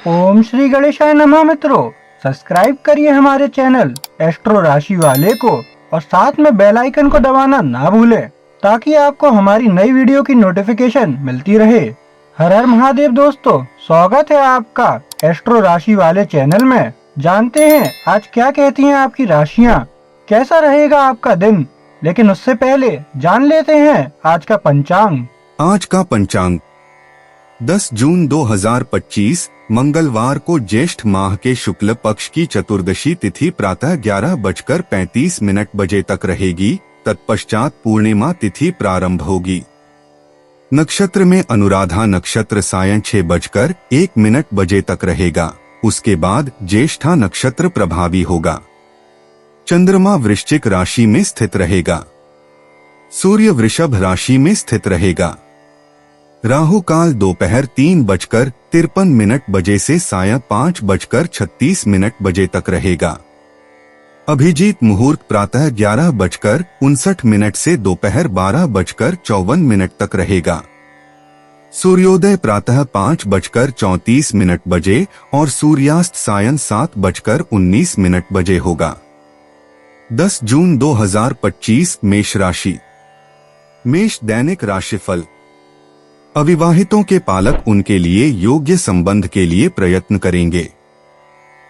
ओम श्री गणेशाय नमः। मित्रों, सब्सक्राइब करिए हमारे चैनल एस्ट्रो राशि वाले को और साथ में बेल आइकन को दबाना ना भूलें ताकि आपको हमारी नई वीडियो की नोटिफिकेशन मिलती रहे। हर हर महादेव दोस्तों, स्वागत है आपका एस्ट्रो राशि वाले चैनल में। जानते हैं आज क्या कहती हैं आपकी राशियां, कैसा रहेगा आपका दिन। लेकिन उससे पहले जान लेते हैं आज का पंचांग। आज का पंचांग 10 जून 2025 मंगलवार को ज्येष्ठ माह के शुक्ल पक्ष की चतुर्दशी तिथि प्रातः 11:35 बजे तक रहेगी। तत्पश्चात पूर्णिमा तिथि प्रारंभ होगी। नक्षत्र में अनुराधा नक्षत्र सायं 6:01 बजे तक रहेगा। उसके बाद ज्येष्ठा नक्षत्र प्रभावी होगा। चंद्रमा वृश्चिक राशि में स्थित रहेगा। सूर्य वृषभ राशि में स्थित रहेगा। राहु काल दोपहर 3:53 बजे से सायं 5:36 बजे तक रहेगा। अभिजीत मुहूर्त प्रातः 11:59 से दोपहर 12:54 तक रहेगा। सूर्योदय प्रातः 5:34 बजे और सूर्यास्त सायं 7:19 बजे होगा। 10 जून 2025 मेष राशि। मेष दैनिक राशिफल। अविवाहितों के पालक उनके लिए योग्य संबंध के लिए प्रयत्न करेंगे।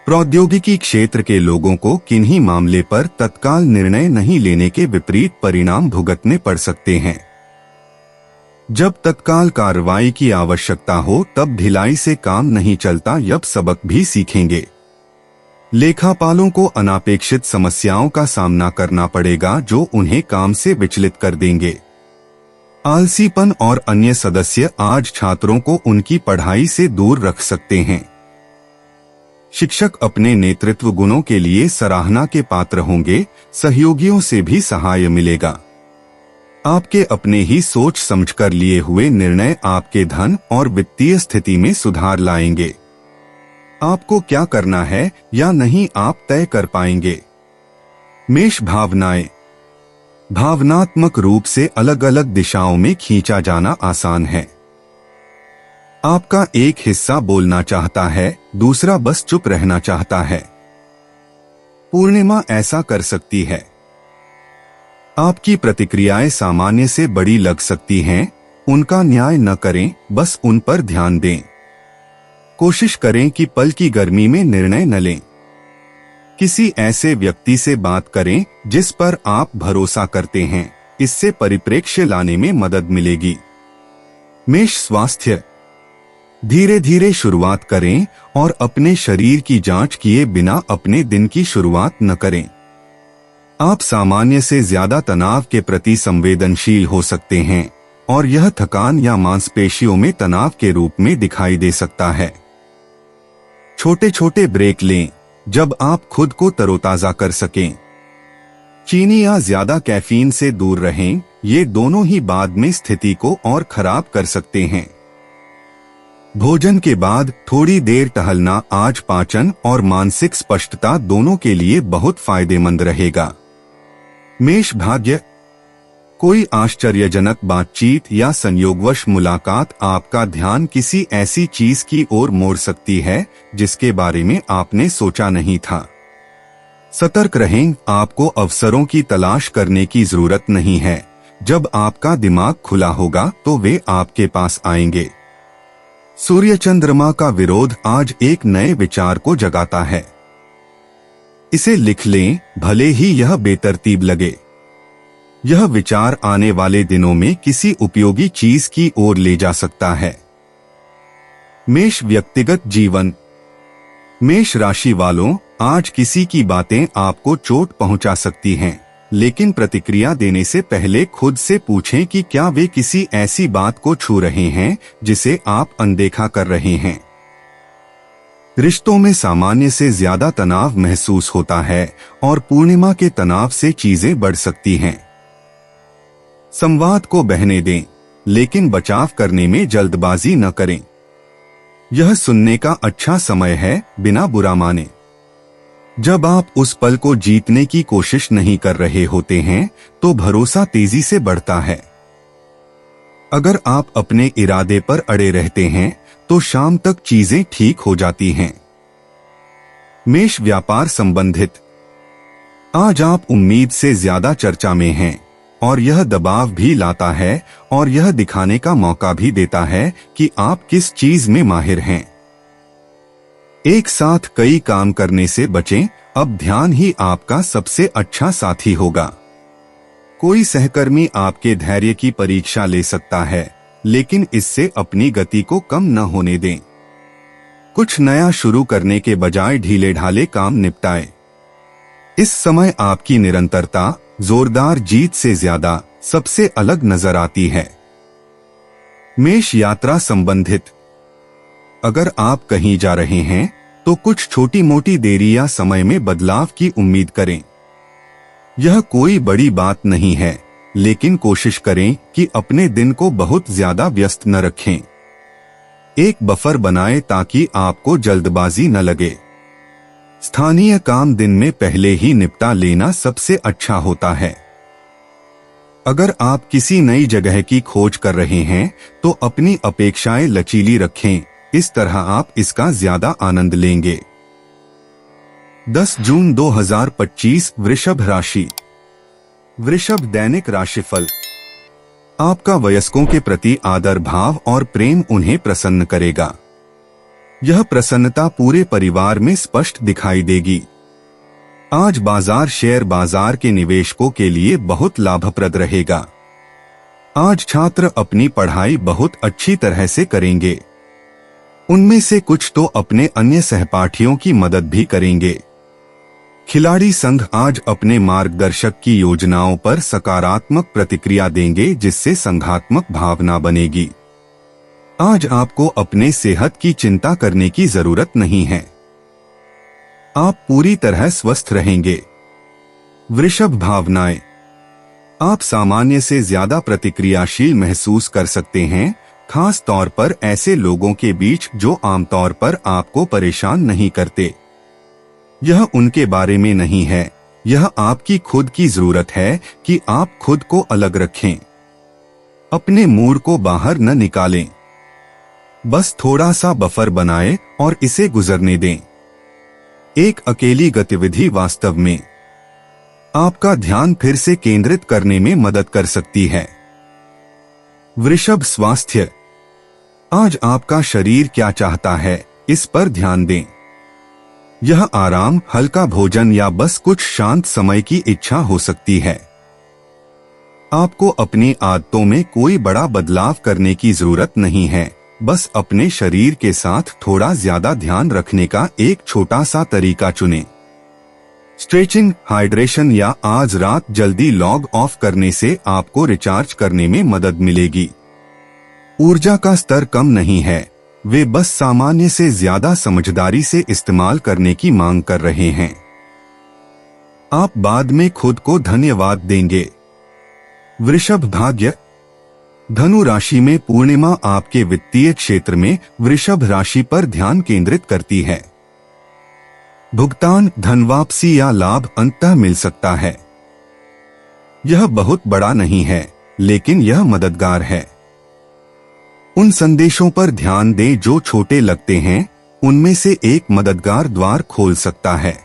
प्रौद्योगिकी क्षेत्र के लोगों को किन्हीं मामले पर तत्काल निर्णय नहीं लेने के विपरीत परिणाम भुगतने पड़ सकते हैं। जब तत्काल कार्रवाई की आवश्यकता हो तब ढिलाई से काम नहीं चलता, यह सबक भी सीखेंगे। लेखापालों को अनापेक्षित समस्याओं का सामना करना पड़ेगा जो उन्हें काम से विचलित कर देंगे। आलसीपन और अन्य सदस्य आज छात्रों को उनकी पढ़ाई से दूर रख सकते हैं। शिक्षक अपने नेतृत्व गुणों के लिए सराहना के पात्र होंगे। सहयोगियों से भी सहाय मिलेगा। आपके अपने ही सोच समझकर लिए हुए निर्णय आपके धन और वित्तीय स्थिति में सुधार लाएंगे। आपको क्या करना है या नहीं आप तय कर पाएंगे। मेष भावनाएं। भावनात्मक रूप से अलग अलग दिशाओं में खींचा जाना आसान है। आपका एक हिस्सा बोलना चाहता है, दूसरा बस चुप रहना चाहता है। पूर्णिमा ऐसा कर सकती है। आपकी प्रतिक्रियाएं सामान्य से बड़ी लग सकती हैं। उनका न्याय न करें, बस उन पर ध्यान दें। कोशिश करें कि पल की गर्मी में निर्णय न लें। किसी ऐसे व्यक्ति से बात करें जिस पर आप भरोसा करते हैं, इससे परिप्रेक्ष्य लाने में मदद मिलेगी। मेष स्वास्थ्य। धीरे धीरे शुरुआत करें और अपने शरीर की जांच किए बिना अपने दिन की शुरुआत न करें। आप सामान्य से ज्यादा तनाव के प्रति संवेदनशील हो सकते हैं और यह थकान या मांसपेशियों में तनाव के रूप में दिखाई दे सकता है। छोटे छोटे ब्रेक लें जब आप खुद को तरोताजा कर सकें। चीनी या ज्यादा कैफीन से दूर रहें, ये दोनों ही बाद में स्थिति को और खराब कर सकते हैं। भोजन के बाद थोड़ी देर टहलना आज पाचन और मानसिक स्पष्टता दोनों के लिए बहुत फायदेमंद रहेगा। मेष भाग्य। कोई आश्चर्यजनक बातचीत या संयोगवश मुलाकात आपका ध्यान किसी ऐसी चीज की ओर मोड़ सकती है जिसके बारे में आपने सोचा नहीं था। सतर्क रहें, आपको अवसरों की तलाश करने की जरूरत नहीं है। जब आपका दिमाग खुला होगा तो वे आपके पास आएंगे। सूर्य चंद्रमा का विरोध आज एक नए विचार को जगाता है। इसे लिख लें, भले ही यह बेतरतीब लगे। यह विचार आने वाले दिनों में किसी उपयोगी चीज की ओर ले जा सकता है। मेष व्यक्तिगत जीवन। मेष राशि वालों, आज किसी की बातें आपको चोट पहुंचा सकती हैं, लेकिन प्रतिक्रिया देने से पहले खुद से पूछें कि क्या वे किसी ऐसी बात को छू रहे हैं जिसे आप अनदेखा कर रहे हैं। रिश्तों में सामान्य से ज्यादा तनाव महसूस होता है और पूर्णिमा के तनाव से चीजें बढ़ सकती हैं। संवाद को बहने दें, लेकिन बचाव करने में जल्दबाजी न करें। यह सुनने का अच्छा समय है, बिना बुरा माने। जब आप उस पल को जीतने की कोशिश नहीं कर रहे होते हैं तो भरोसा तेजी से बढ़ता है। अगर आप अपने इरादे पर अड़े रहते हैं तो शाम तक चीजें ठीक हो जाती हैं। मेष व्यापार संबंधित, आज आप उम्मीद से ज्यादा चर्चा में हैं और यह दबाव भी लाता है और यह दिखाने का मौका भी देता है कि आप किस चीज में माहिर हैं। एक साथ कई काम करने से बचें, अब ध्यान ही आपका सबसे अच्छा साथी होगा। कोई सहकर्मी आपके धैर्य की परीक्षा ले सकता है, लेकिन इससे अपनी गति को कम न होने दें। कुछ नया शुरू करने के बजाय ढीले ढाले काम निपटाएं। इस समय आपकी निरंतरता जोरदार जीत से ज्यादा सबसे अलग नजर आती है। मेष यात्रा संबंधित, अगर आप कहीं जा रहे हैं तो कुछ छोटी मोटी देरी या समय में बदलाव की उम्मीद करें। यह कोई बड़ी बात नहीं है, लेकिन कोशिश करें कि अपने दिन को बहुत ज्यादा व्यस्त न रखें। एक बफर बनाएं ताकि आपको जल्दबाजी न लगे। स्थानीय काम दिन में पहले ही निपटा लेना सबसे अच्छा होता है। अगर आप किसी नई जगह की खोज कर रहे हैं तो अपनी अपेक्षाएं लचीली रखें, इस तरह आप इसका ज्यादा आनंद लेंगे। 10 जून 2025 वृषभ राशि। वृषभ दैनिक राशिफल, आपका वयस्कों के प्रति आदर भाव और प्रेम उन्हें प्रसन्न करेगा। यह प्रसन्नता पूरे परिवार में स्पष्ट दिखाई देगी। आज बाजार शेयर बाजार के निवेशकों के लिए बहुत लाभप्रद रहेगा। आज छात्र अपनी पढ़ाई बहुत अच्छी तरह से करेंगे। उनमें से कुछ तो अपने अन्य सहपाठियों की मदद भी करेंगे। खिलाड़ी संघ आज अपने मार्गदर्शक की योजनाओं पर सकारात्मक प्रतिक्रिया देंगे, जिससे संघात्मक भावना बनेगी। आज आपको अपने सेहत की चिंता करने की जरूरत नहीं है। आप पूरी तरह स्वस्थ रहेंगे। वृषभ भावनाएं, आप सामान्य से ज्यादा प्रतिक्रियाशील महसूस कर सकते हैं, खास तौर पर ऐसे लोगों के बीच जो आमतौर पर आपको परेशान नहीं करते। यह उनके बारे में नहीं है, यह आपकी खुद की जरूरत है कि आप खुद को अलग रखें। अपने मूड को बाहर न निकालें, बस थोड़ा सा बफर बनाएं और इसे गुजरने दें। एक अकेली गतिविधि वास्तव में आपका ध्यान फिर से केंद्रित करने में मदद कर सकती है। वृषभ स्वास्थ्य, आज आपका शरीर क्या चाहता है, इस पर ध्यान दें। यह आराम, हल्का भोजन या बस कुछ शांत समय की इच्छा हो सकती है। आपको अपनी आदतों में कोई बड़ा बदलाव करने की जरूरत नहीं है, बस अपने शरीर के साथ थोड़ा ज्यादा ध्यान रखने का एक छोटा सा तरीका चुनें। स्ट्रेचिंग, हाइड्रेशन या आज रात जल्दी लॉग ऑफ करने से आपको रिचार्ज करने में मदद मिलेगी। ऊर्जा का स्तर कम नहीं है, वे बस सामान्य से ज्यादा समझदारी से इस्तेमाल करने की मांग कर रहे हैं। आप बाद में खुद को धन्यवाद देंगे। वृषभ भाग्य, धनु राशि में पूर्णिमा आपके वित्तीय क्षेत्र में वृषभ राशि पर ध्यान केंद्रित करती है। भुगतान, धन वापसी या लाभ अंततः मिल सकता है। यह बहुत बड़ा नहीं है, लेकिन यह मददगार है। उन संदेशों पर ध्यान दें जो छोटे लगते हैं, उनमें से एक मददगार द्वार खोल सकता है।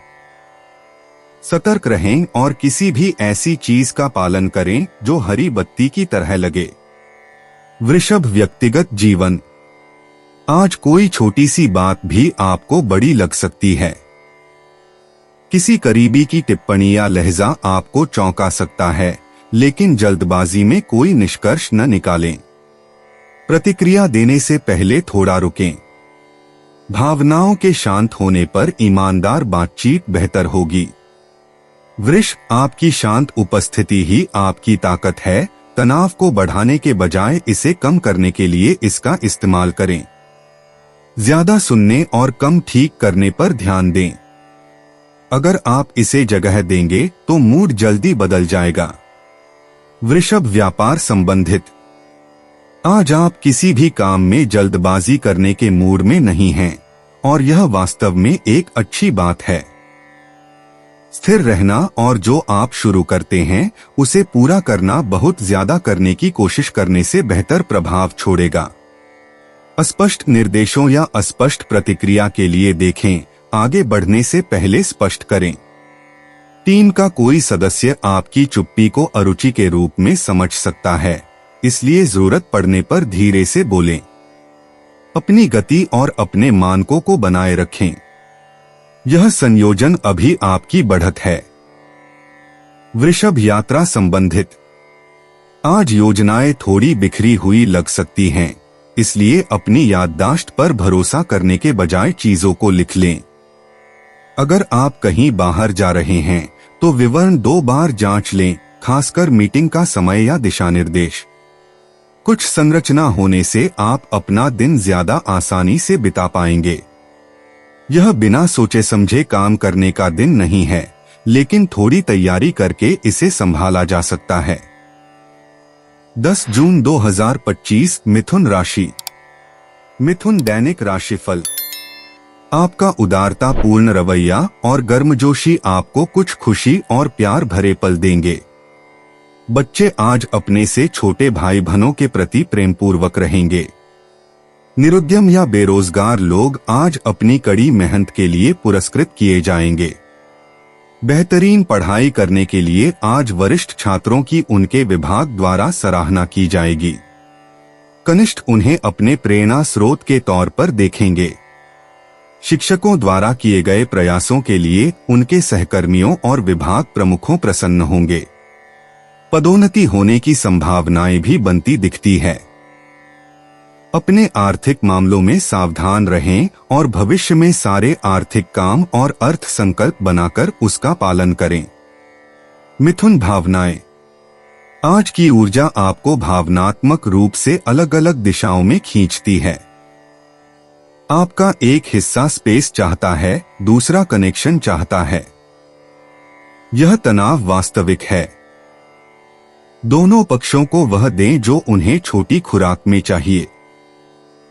सतर्क रहें और किसी भी ऐसी चीज का पालन करें जो हरी बत्ती की तरह लगे। वृषभ व्यक्तिगत जीवन, आज कोई छोटी सी बात भी आपको बड़ी लग सकती है। किसी करीबी की टिप्पणी या लहजा आपको चौंका सकता है, लेकिन जल्दबाजी में कोई निष्कर्ष न निकालें। प्रतिक्रिया देने से पहले थोड़ा रुकें। भावनाओं के शांत होने पर ईमानदार बातचीत बेहतर होगी। वृष, आपकी शांत उपस्थिति ही आपकी ताकत है। तनाव को बढ़ाने के बजाय इसे कम करने के लिए इसका इस्तेमाल करें। ज्यादा सुनने और कम ठीक करने पर ध्यान दें। अगर आप इसे जगह देंगे तो मूड जल्दी बदल जाएगा। वृषभ व्यापार संबंधित, आज आप किसी भी काम में जल्दबाजी करने के मूड में नहीं हैं, और यह वास्तव में एक अच्छी बात है। स्थिर रहना और जो आप शुरू करते हैं उसे पूरा करना बहुत ज्यादा करने की कोशिश करने से बेहतर प्रभाव छोड़ेगा। अस्पष्ट निर्देशों या अस्पष्ट प्रतिक्रिया के लिए देखें, आगे बढ़ने से पहले स्पष्ट करें। टीम का कोई सदस्य आपकी चुप्पी को अरुचि के रूप में समझ सकता है, इसलिए जरूरत पड़ने पर धीरे से बोलें। अपनी गति और अपने मानकों को बनाए रखें। यह संयोजन अभी आपकी बढ़त है। वृषभ यात्रा संबंधित। आज योजनाएं थोड़ी बिखरी हुई लग सकती हैं, इसलिए अपनी याददाश्त पर भरोसा करने के बजाय चीजों को लिख लें। अगर आप कहीं बाहर जा रहे हैं तो विवरण 2 बार जांच लें, खासकर मीटिंग का समय या दिशा निर्देश। कुछ संरचना होने से आप अपना दिन ज्यादा आसानी से बिता पाएंगे। यह बिना सोचे समझे काम करने का दिन नहीं है, लेकिन थोड़ी तैयारी करके इसे संभाला जा सकता है। 10 जून 2025 मिथुन राशि। मिथुन दैनिक राशिफल। आपका उदारतापूर्ण रवैया और गर्मजोशी आपको कुछ खुशी और प्यार भरे पल देंगे। बच्चे आज अपने से छोटे भाई बहनों के प्रति प्रेमपूर्वक रहेंगे। निरुद्यम या बेरोजगार लोग आज अपनी कड़ी मेहनत के लिए पुरस्कृत किए जाएंगे। बेहतरीन पढ़ाई करने के लिए आज वरिष्ठ छात्रों की उनके विभाग द्वारा सराहना की जाएगी। कनिष्ठ उन्हें अपने प्रेरणा स्रोत के तौर पर देखेंगे। शिक्षकों द्वारा किए गए प्रयासों के लिए उनके सहकर्मियों और विभाग प्रमुखों प्रसन्न होंगे। पदोन्नति होने की संभावनाएं भी बनती दिखती है। अपने आर्थिक मामलों में सावधान रहें और भविष्य में सारे आर्थिक काम और अर्थ संकल्प बनाकर उसका पालन करें। मिथुन भावनाएं। आज की ऊर्जा आपको भावनात्मक रूप से अलग अलग दिशाओं में खींचती है। आपका एक हिस्सा स्पेस चाहता है, दूसरा कनेक्शन चाहता है। यह तनाव वास्तविक है। दोनों पक्षों को वह दें जो उन्हें छोटी खुराक में चाहिए।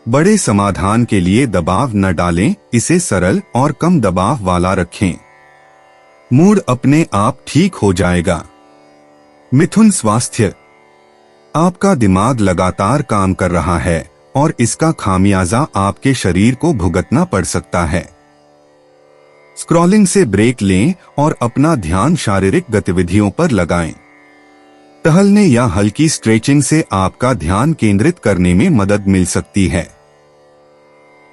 बड़े समाधान के लिए दबाव न डालें, इसे सरल और कम दबाव वाला रखें। मूड अपने आप ठीक हो जाएगा। मिथुन स्वास्थ्य। आपका दिमाग लगातार काम कर रहा है और इसका खामियाजा आपके शरीर को भुगतना पड़ सकता है। स्क्रॉलिंग से ब्रेक लें और अपना ध्यान शारीरिक गतिविधियों पर लगाएं। टहलने या हल्की स्ट्रेचिंग से आपका ध्यान केंद्रित करने में मदद मिल सकती है।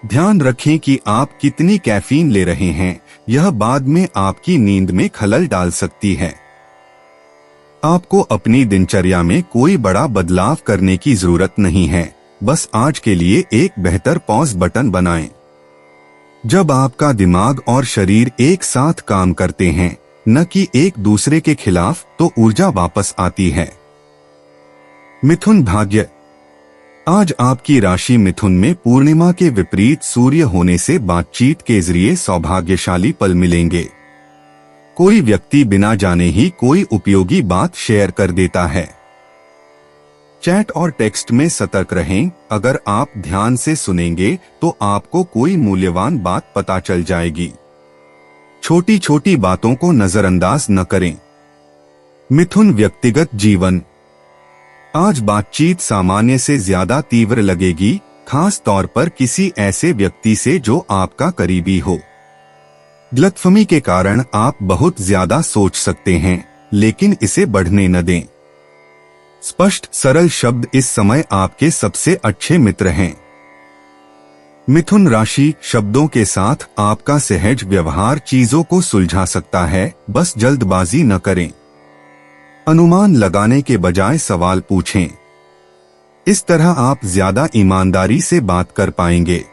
ध्यान रखें कि आप कितनी कैफीन ले रहे हैं, यह बाद में आपकी नींद में खलल डाल सकती है। आपको अपनी दिनचर्या में कोई बड़ा बदलाव करने की जरूरत नहीं है, बस आज के लिए एक बेहतर पॉज बटन बनाएं। जब आपका दिमाग और शरीर एक साथ काम करते हैं, न कि एक दूसरे के खिलाफ, तो ऊर्जा वापस आती है। मिथुन भाग्य। आज आपकी राशि मिथुन में पूर्णिमा के विपरीत सूर्य होने से बातचीत के जरिए सौभाग्यशाली पल मिलेंगे। कोई व्यक्ति बिना जाने ही कोई उपयोगी बात शेयर कर देता है। चैट और टेक्स्ट में सतर्क रहें। अगर आप ध्यान से सुनेंगे तो आपको कोई मूल्यवान बात पता चल जाएगी। छोटी छोटी बातों को नजरअंदाज न करें। मिथुन व्यक्तिगत जीवन। आज बातचीत सामान्य से ज्यादा तीव्र लगेगी, खास तौर पर किसी ऐसे व्यक्ति से जो आपका करीबी हो। गलतफहमी के कारण आप बहुत ज्यादा सोच सकते हैं, लेकिन इसे बढ़ने न दें। स्पष्ट सरल शब्द इस समय आपके सबसे अच्छे मित्र हैं। मिथुन राशि। शब्दों के साथ आपका सहज व्यवहार चीजों को सुलझा सकता है, बस जल्दबाजी न करें। अनुमान लगाने के बजाय सवाल पूछें। इस तरह आप ज्यादा ईमानदारी से बात कर पाएंगे।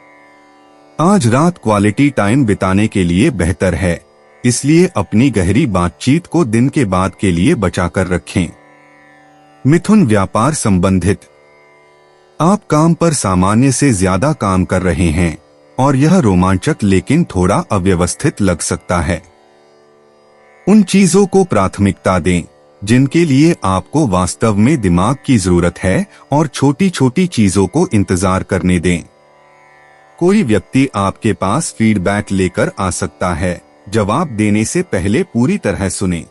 आज रात क्वालिटी टाइम बिताने के लिए बेहतर है, इसलिए अपनी गहरी बातचीत को दिन के बाद के लिए बचाकर रखें। मिथुन व्यापार संबंधित। आप काम पर सामान्य से ज्यादा काम कर रहे हैं और यह रोमांचक लेकिन थोड़ा अव्यवस्थित लग सकता है। उन चीजों को प्राथमिकता दें जिनके लिए आपको वास्तव में दिमाग की जरूरत है और छोटी छोटी चीजों को इंतजार करने दें। कोई व्यक्ति आपके पास फीडबैक लेकर आ सकता है, जवाब देने से पहले पूरी तरह सुनें।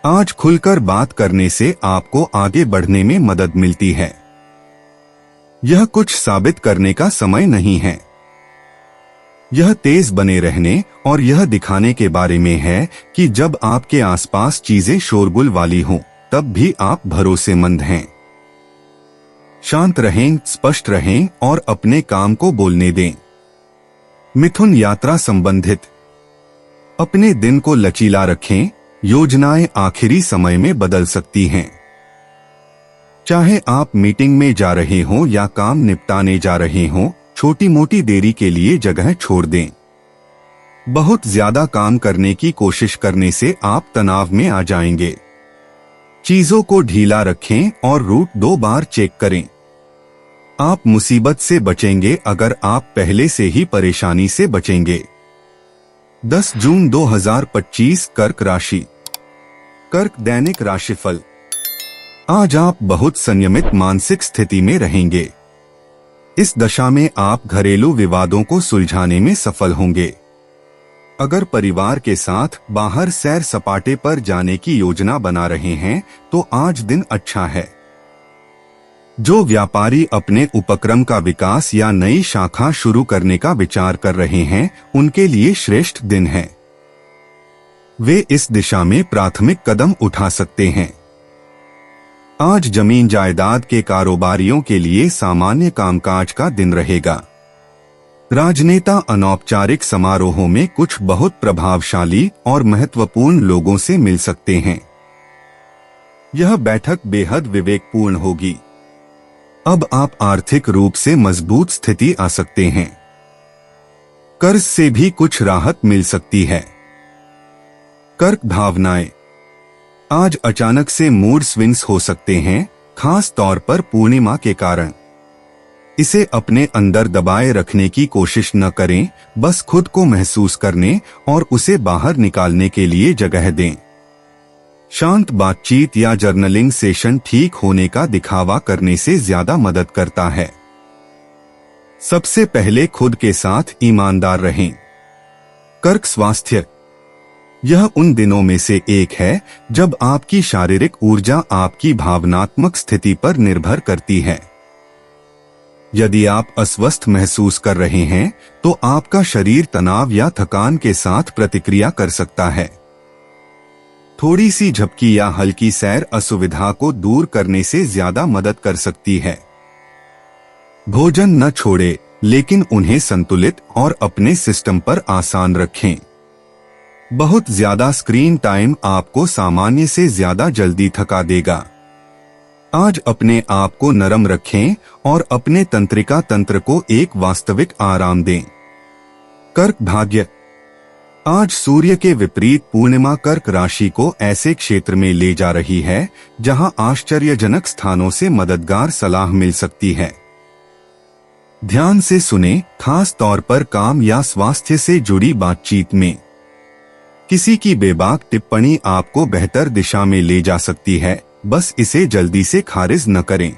आज खुलकर बात करने से आपको आगे बढ़ने में मदद मिलती है। यह कुछ साबित करने का समय नहीं है। यह तेज बने रहने और यह दिखाने के बारे में है कि जब आपके आसपास चीजें शोरगुल वाली हों, तब भी आप भरोसेमंद हैं। शांत रहें, स्पष्ट रहें और अपने काम को बोलने दें। मिथुन यात्रा संबंधित। अपने दिन को लचीला रखें, योजनाएं आखिरी समय में बदल सकती हैं। चाहे आप मीटिंग में जा रहे हों या काम निपटाने जा रहे हों, छोटी मोटी देरी के लिए जगह छोड़ दें। बहुत ज्यादा काम करने की कोशिश करने से आप तनाव में आ जाएंगे। चीजों को ढीला रखें और रूट 2 बार चेक करें। आप मुसीबत से बचेंगे अगर आप पहले से ही परेशानी से बचेंगे। 10 जून 2025 कर्क राशि। कर्क दैनिक राशिफल। आज आप बहुत संयमित मानसिक स्थिति में रहेंगे। इस दशा में आप घरेलू विवादों को सुलझाने में सफल होंगे। अगर परिवार के साथ बाहर सैर सपाटे पर जाने की योजना बना रहे हैं तो आज दिन अच्छा है। जो व्यापारी अपने उपक्रम का विकास या नई शाखा शुरू करने का विचार कर रहे हैं, उनके लिए श्रेष्ठ दिन है। वे इस दिशा में प्राथमिक कदम उठा सकते हैं। आज जमीन जायदाद के कारोबारियों के लिए सामान्य कामकाज का दिन रहेगा। राजनेता अनौपचारिक समारोहों में कुछ बहुत प्रभावशाली और महत्वपूर्ण लोगों से मिल सकते हैं। यह बैठक बेहद विवेकपूर्ण होगी। अब आप आर्थिक रूप से मजबूत स्थिति आ सकते हैं। कर्ज से भी कुछ राहत मिल सकती है। कर्क भावनाएं। आज अचानक से मूड स्विंग्स हो सकते हैं, खास तौर पर पूर्णिमा के कारण। इसे अपने अंदर दबाए रखने की कोशिश न करें, बस खुद को महसूस करने और उसे बाहर निकालने के लिए जगह दें। शांत बातचीत या जर्नलिंग सेशन ठीक होने का दिखावा करने से ज्यादा मदद करता है। सबसे पहले खुद के साथ ईमानदार रहें। कर्क स्वास्थ्य। यह उन दिनों में से एक है जब आपकी शारीरिक ऊर्जा आपकी भावनात्मक स्थिति पर निर्भर करती है। यदि आप अस्वस्थ महसूस कर रहे हैं तो आपका शरीर तनाव या थकान के साथ प्रतिक्रिया कर सकता है। थोड़ी सी झपकी या हल्की सैर असुविधा को दूर करने से ज्यादा मदद कर सकती है। भोजन न छोड़ें, लेकिन उन्हें संतुलित और अपने सिस्टम पर आसान रखें। बहुत ज्यादा स्क्रीन टाइम आपको सामान्य से ज्यादा जल्दी थका देगा। आज अपने आप को नरम रखें और अपने तंत्रिका तंत्र को एक वास्तविक आराम दें। कर्क भाग्य। आज सूर्य के विपरीत पूर्णिमा कर्क राशि को ऐसे क्षेत्र में ले जा रही है जहां आश्चर्यजनक स्थानों से मददगार सलाह मिल सकती है। ध्यान से सुने, खास तौर पर काम या स्वास्थ्य से जुड़ी बातचीत में। किसी की बेबाक टिप्पणी आपको बेहतर दिशा में ले जा सकती है, बस इसे जल्दी से खारिज न करें।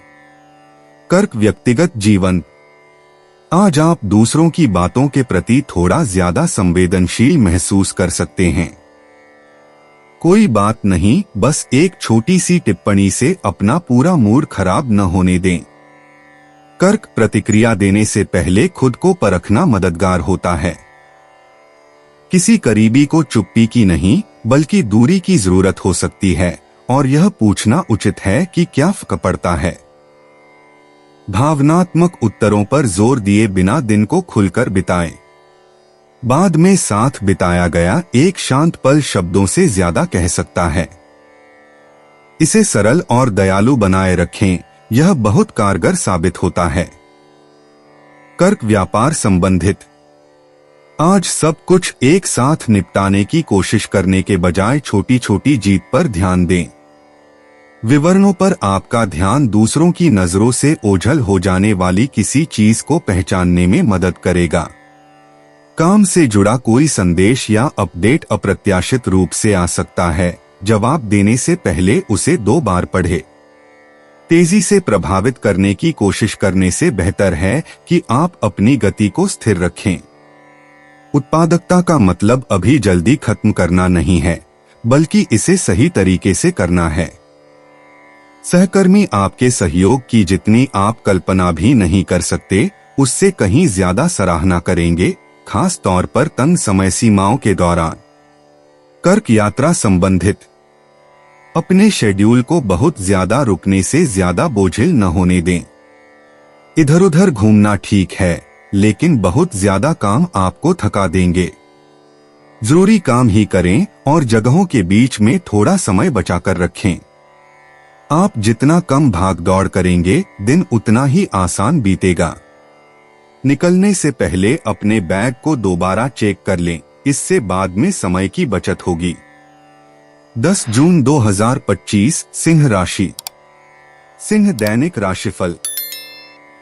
कर्क व्यक्तिगत जीवन। आज आप दूसरों की बातों के प्रति थोड़ा ज्यादा संवेदनशील महसूस कर सकते हैं। कोई बात नहीं, बस एक छोटी सी टिप्पणी से अपना पूरा मूड खराब न होने दें। कर्क प्रतिक्रिया देने से पहले खुद को परखना मददगार होता है। किसी करीबी को चुप्पी की नहीं, बल्कि दूरी की जरूरत हो सकती है और यह पूछना उचित है कि क्या फर्क पड़ता है। भावनात्मक उत्तरों पर जोर दिए बिना दिन को खुलकर बिताएं। बाद में साथ बिताया गया एक शांत पल शब्दों से ज्यादा कह सकता है। इसे सरल और दयालु बनाए रखें, यह बहुत कारगर साबित होता है। कर्क व्यापार संबंधित। आज सब कुछ एक साथ निपटाने की कोशिश करने के बजाय छोटी छोटी जीत पर ध्यान दें। विवरणों पर आपका ध्यान दूसरों की नजरों से ओझल हो जाने वाली किसी चीज को पहचानने में मदद करेगा। काम से जुड़ा कोई संदेश या अपडेट अप्रत्याशित रूप से आ सकता है, जवाब देने से पहले उसे 2 बार पढ़ें। तेजी से प्रभावित करने की कोशिश करने से बेहतर है कि आप अपनी गति को स्थिर रखें। उत्पादकता का मतलब अभी जल्दी खत्म करना नहीं है, बल्कि इसे सही तरीके से करना है। सहकर्मी आपके सहयोग की जितनी आप कल्पना भी नहीं कर सकते उससे कहीं ज्यादा सराहना करेंगे, खास तौर पर तंग समय सीमाओं के दौरान। कर्क यात्रा संबंधित। अपने शेड्यूल को बहुत ज्यादा रुकने से ज्यादा बोझिल न होने दें। इधर उधर घूमना ठीक है, लेकिन बहुत ज्यादा काम आपको थका देंगे। जरूरी काम ही करें और जगहों के बीच में थोड़ा समय बचाकर रखें। आप जितना कम भाग दौड़ करेंगे, दिन उतना ही आसान बीतेगा। निकलने से पहले अपने बैग को दोबारा चेक कर लें, इससे बाद में समय की बचत होगी। 10 जून 2025 सिंह राशि। सिंह दैनिक राशिफल।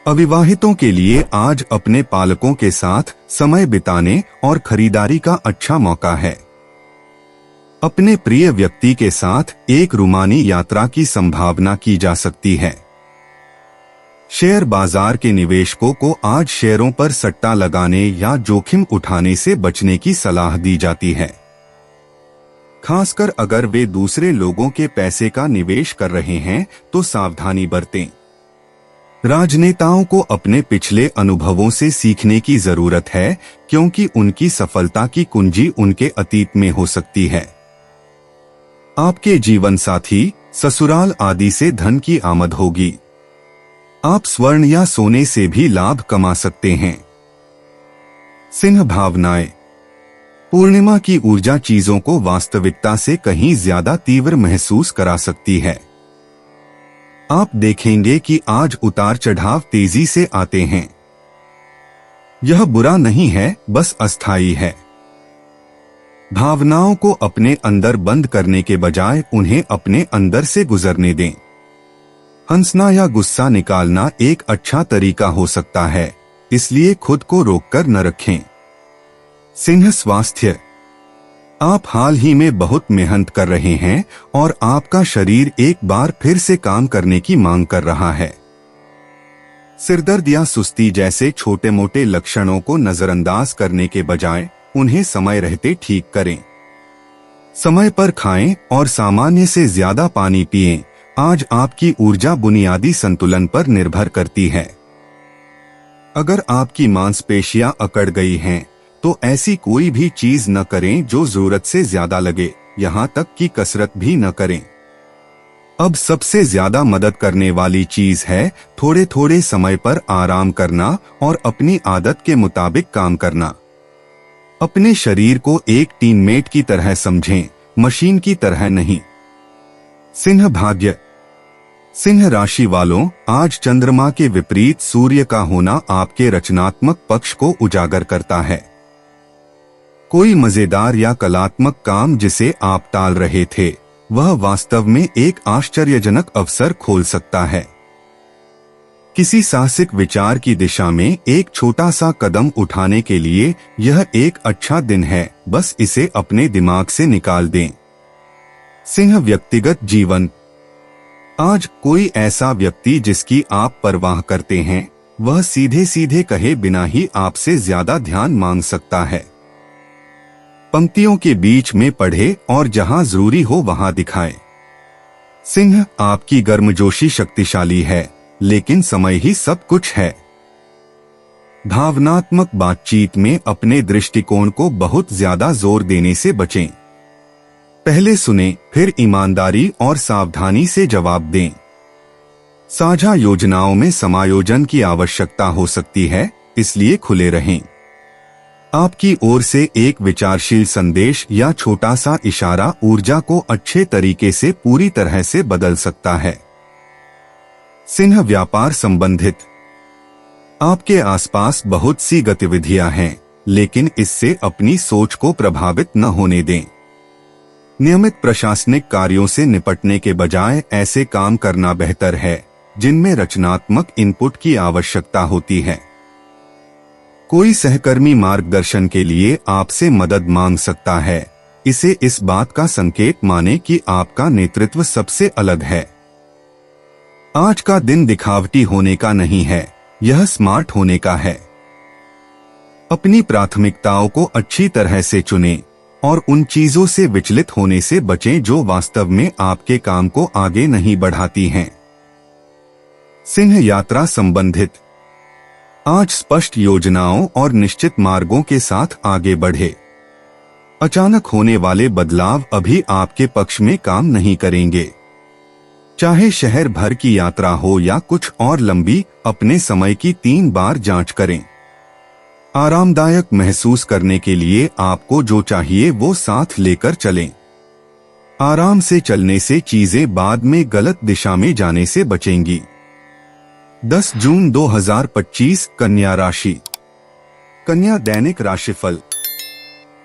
अविवाहितों के लिए आज अपने पालकों के साथ समय बिताने और खरीदारी का अच्छा मौका है। अपने प्रिय व्यक्ति के साथ एक रूमानी यात्रा की संभावना की जा सकती है। शेयर बाजार के निवेशकों को आज शेयरों पर सट्टा लगाने या जोखिम उठाने से बचने की सलाह दी जाती है, खासकर अगर वे दूसरे लोगों के पैसे का निवेश कर रहे हैं तो सावधानी बरतें। राजनेताओं को अपने पिछले अनुभवों से सीखने की जरूरत है, क्योंकि उनकी सफलता की कुंजी उनके अतीत में हो सकती है। आपके जीवन साथी, ससुराल आदि से धन की आमद होगी। आप स्वर्ण या सोने से भी लाभ कमा सकते हैं। सिंह भावनाएं। पूर्णिमा की ऊर्जा चीजों को वास्तविकता से कहीं ज्यादा तीव्र महसूस करा सकती है। आप देखेंगे कि आज उतार चढ़ाव तेजी से आते हैं। यह बुरा नहीं है, बस अस्थायी है। भावनाओं को अपने अंदर बंद करने के बजाय उन्हें अपने अंदर से गुजरने दें। हंसना या गुस्सा निकालना एक अच्छा तरीका हो सकता है, इसलिए खुद को रोककर न रखें। सिंह स्वास्थ्य। आप हाल ही में बहुत मेहनत कर रहे हैं और आपका शरीर एक बार फिर से काम करने की मांग कर रहा है। सिरदर्द या सुस्ती जैसे छोटे मोटे लक्षणों को नजरअंदाज करने के बजाय उन्हें समय रहते ठीक करें। समय पर खाएं और सामान्य से ज्यादा पानी पिएं। आज आपकी ऊर्जा बुनियादी संतुलन पर निर्भर करती है। अगर आपकी मांसपेशियां अकड़ गई हैं, तो ऐसी कोई भी चीज न करें जो जरूरत से ज्यादा लगे, यहाँ तक कि कसरत भी न करें। अब सबसे ज्यादा मदद करने वाली चीज है थोड़े थोड़े समय पर आराम करना और अपनी आदत के मुताबिक काम करना। अपने शरीर को एक टीममेट की तरह समझें, मशीन की तरह नहीं। सिंह भाग्य। सिंह राशि वालों, आज चंद्रमा के विपरीत सूर्य का होना आपके रचनात्मक पक्ष को उजागर करता है। कोई मजेदार या कलात्मक काम जिसे आप टाल रहे थे, वह वास्तव में एक आश्चर्यजनक अवसर खोल सकता है। किसी साहसिक विचार की दिशा में एक छोटा सा कदम उठाने के लिए यह एक अच्छा दिन है, बस इसे अपने दिमाग से निकाल दें। सिंह व्यक्तिगत जीवन। आज कोई ऐसा व्यक्ति जिसकी आप परवाह करते हैं, वह सीधे सीधे कहे बिना ही आपसे ज्यादा ध्यान मांग सकता है। पंक्तियों के बीच में पढ़े और जहां जरूरी हो वहां दिखाएं। सिंह, आपकी गर्मजोशी शक्तिशाली है, लेकिन समय ही सब कुछ है। भावनात्मक बातचीत में अपने दृष्टिकोण को बहुत ज्यादा जोर देने से बचें। पहले सुनें, फिर ईमानदारी और सावधानी से जवाब दें। साझा योजनाओं में समायोजन की आवश्यकता हो सकती है, इसलिए खुले रहें। आपकी ओर से एक विचारशील संदेश या छोटा सा इशारा ऊर्जा को अच्छे तरीके से पूरी तरह से बदल सकता है। सिंह व्यापार संबंधित। आपके आसपास बहुत सी गतिविधियां हैं, लेकिन इससे अपनी सोच को प्रभावित न होने दें। नियमित प्रशासनिक कार्यों से निपटने के बजाय ऐसे काम करना बेहतर है जिनमें रचनात्मक इनपुट की आवश्यकता होती है। कोई सहकर्मी मार्गदर्शन के लिए आपसे मदद मांग सकता है। इसे इस बात का संकेत माने कि आपका नेतृत्व सबसे अलग है। आज का दिन दिखावटी होने का नहीं है, यह स्मार्ट होने का है। अपनी प्राथमिकताओं को अच्छी तरह से चुनें। और उन चीजों से विचलित होने से बचें जो वास्तव में आपके काम को आगे नहीं बढ़ाती हैं। सिंह यात्रा संबंधित। आज स्पष्ट योजनाओं और निश्चित मार्गों के साथ आगे बढ़े। अचानक होने वाले बदलाव अभी आपके पक्ष में काम नहीं करेंगे। चाहे शहर भर की यात्रा हो या कुछ और लंबी, अपने समय की 3 बार जांच करें। आरामदायक महसूस करने के लिए आपको जो चाहिए वो साथ लेकर चलें। आराम से चलने से चीजें बाद में गलत दिशा में जाने से बचेंगी। 10 जून 2025 कन्या राशि। कन्या दैनिक राशिफल।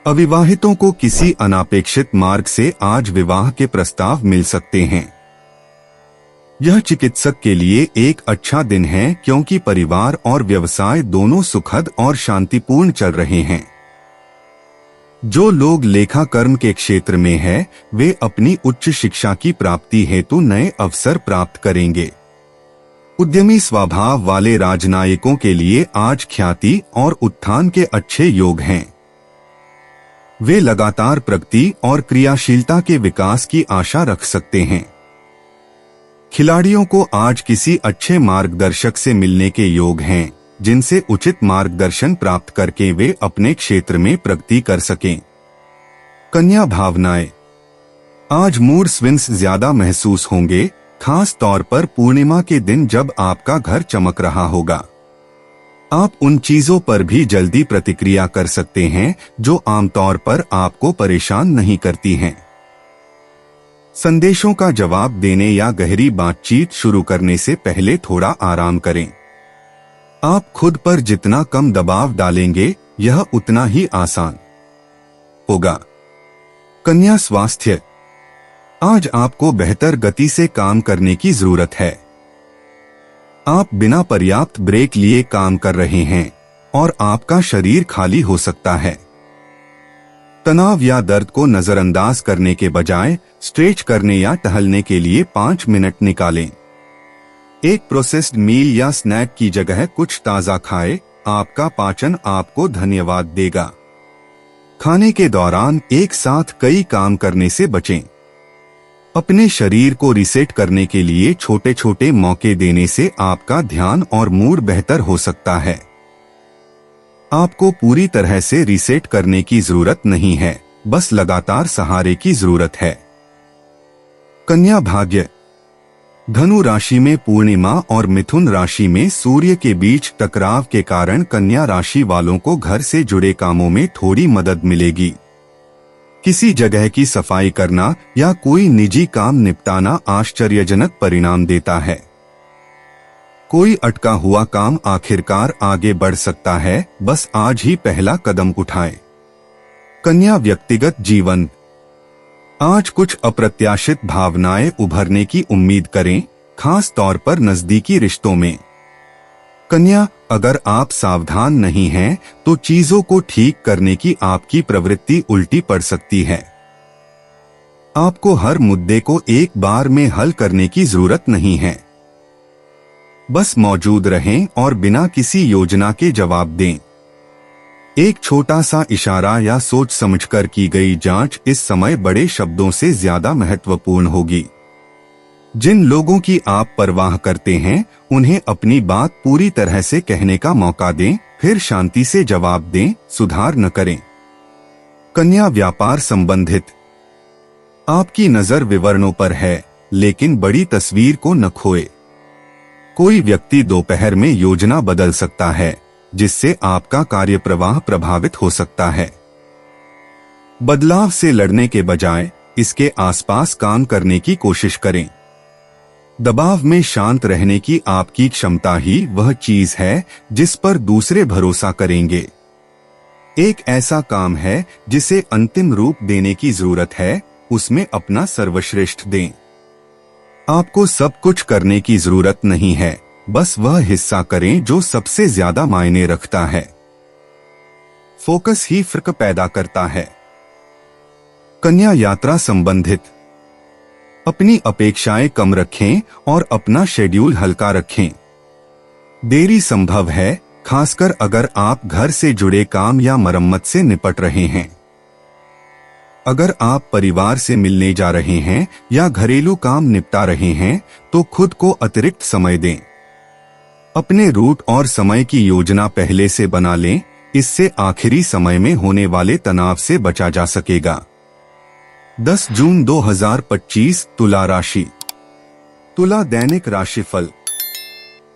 अविवाहितों को किसी अनापेक्षित मार्ग से आज विवाह के प्रस्ताव मिल सकते हैं। यह चिकित्सक के लिए एक अच्छा दिन है क्योंकि परिवार और व्यवसाय दोनों सुखद और शांतिपूर्ण चल रहे हैं। जो लोग लेखा कर्म के क्षेत्र में हैं, वे अपनी उच्च शिक्षा की प्राप्ति हेतु नए अवसर प्राप्त करेंगे। उद्यमी स्वभाव वाले राजनयिकों के लिए आज ख्याति और उत्थान के अच्छे योग हैं। वे लगातार प्रगति और क्रियाशीलता के विकास की आशा रख सकते हैं। खिलाड़ियों को आज किसी अच्छे मार्गदर्शक से मिलने के योग हैं, जिनसे उचित मार्गदर्शन प्राप्त करके वे अपने क्षेत्र में प्रगति कर सकें। कन्या भावनाएं। आज मूड स्विंग्स ज्यादा महसूस होंगे, खास तौर पर पूर्णिमा के दिन जब आपका घर चमक रहा होगा। आप उन चीजों पर भी जल्दी प्रतिक्रिया कर सकते हैं जो आमतौर पर आपको परेशान नहीं करती हैं। संदेशों का जवाब देने या गहरी बातचीत शुरू करने से पहले थोड़ा आराम करें। आप खुद पर जितना कम दबाव डालेंगे, यह उतना ही आसान होगा। कन्या स्वास्थ्य। आज आपको बेहतर गति से काम करने की जरूरत है। आप बिना पर्याप्त ब्रेक लिए काम कर रहे हैं और आपका शरीर खाली हो सकता है। तनाव या दर्द को नजरअंदाज करने के बजाय स्ट्रेच करने या टहलने के लिए 5 मिनट निकालें। एक प्रोसेस्ड मील या स्नैक की जगह कुछ ताजा खाएं, आपका पाचन आपको धन्यवाद देगा। खाने के दौरान एक साथ कई काम करने से बचें। अपने शरीर को रीसेट करने के लिए छोटे छोटे मौके देने से आपका ध्यान और मूड बेहतर हो सकता है। आपको पूरी तरह से रीसेट करने की जरूरत नहीं है, बस लगातार सहारे की जरूरत है। कन्या भाग्य। धनु राशि में पूर्णिमा और मिथुन राशि में सूर्य के बीच टकराव के कारण कन्या राशि वालों को घर से जुड़े कामों में थोड़ी मदद मिलेगी। किसी जगह की सफाई करना या कोई निजी काम निपटाना आश्चर्यजनक परिणाम देता है। कोई अटका हुआ काम आखिरकार आगे बढ़ सकता है, बस आज ही पहला कदम उठाएं। कन्या व्यक्तिगत जीवन। आज कुछ अप्रत्याशित भावनाएं उभरने की उम्मीद करें, खास तौर पर नजदीकी रिश्तों में। कन्या, अगर आप सावधान नहीं हैं, तो चीजों को ठीक करने की आपकी प्रवृत्ति उल्टी पड़ सकती है। आपको हर मुद्दे को एक बार में हल करने की जरूरत नहीं है। बस मौजूद रहें और बिना किसी योजना के जवाब दें। एक छोटा सा इशारा या सोच समझकर की गई जांच इस समय बड़े शब्दों से ज्यादा महत्वपूर्ण होगी। जिन लोगों की आप परवाह करते हैं, उन्हें अपनी बात पूरी तरह से कहने का मौका दें, फिर शांति से जवाब दें, सुधार न करें। कन्या व्यापार संबंधित। आपकी नजर विवरणों पर है, लेकिन बड़ी तस्वीर को न खोए। कोई व्यक्ति दोपहर में योजना बदल सकता है, जिससे आपका कार्य प्रवाह प्रभावित हो सकता है। बदलाव से लड़ने के बजाय इसके आसपास काम करने की कोशिश करें। दबाव में शांत रहने की आपकी क्षमता ही वह चीज है जिस पर दूसरे भरोसा करेंगे। एक ऐसा काम है जिसे अंतिम रूप देने की जरूरत है, उसमें अपना सर्वश्रेष्ठ दें। आपको सब कुछ करने की जरूरत नहीं है, बस वह हिस्सा करें जो सबसे ज्यादा मायने रखता है। फोकस ही फर्क पैदा करता है। कन्या यात्रा संबंधित। अपनी अपेक्षाएं कम रखें और अपना शेड्यूल हल्का रखें। देरी संभव है, खासकर अगर आप घर से जुड़े काम या मरम्मत से निपट रहे हैं। अगर आप परिवार से मिलने जा रहे हैं या घरेलू काम निपटा रहे हैं तो खुद को अतिरिक्त समय दें। अपने रूट और समय की योजना पहले से बना लें, इससे आखिरी समय में होने वाले तनाव से बचा जा सकेगा। 10 जून 2025 तुला राशि। तुला दैनिक राशिफल।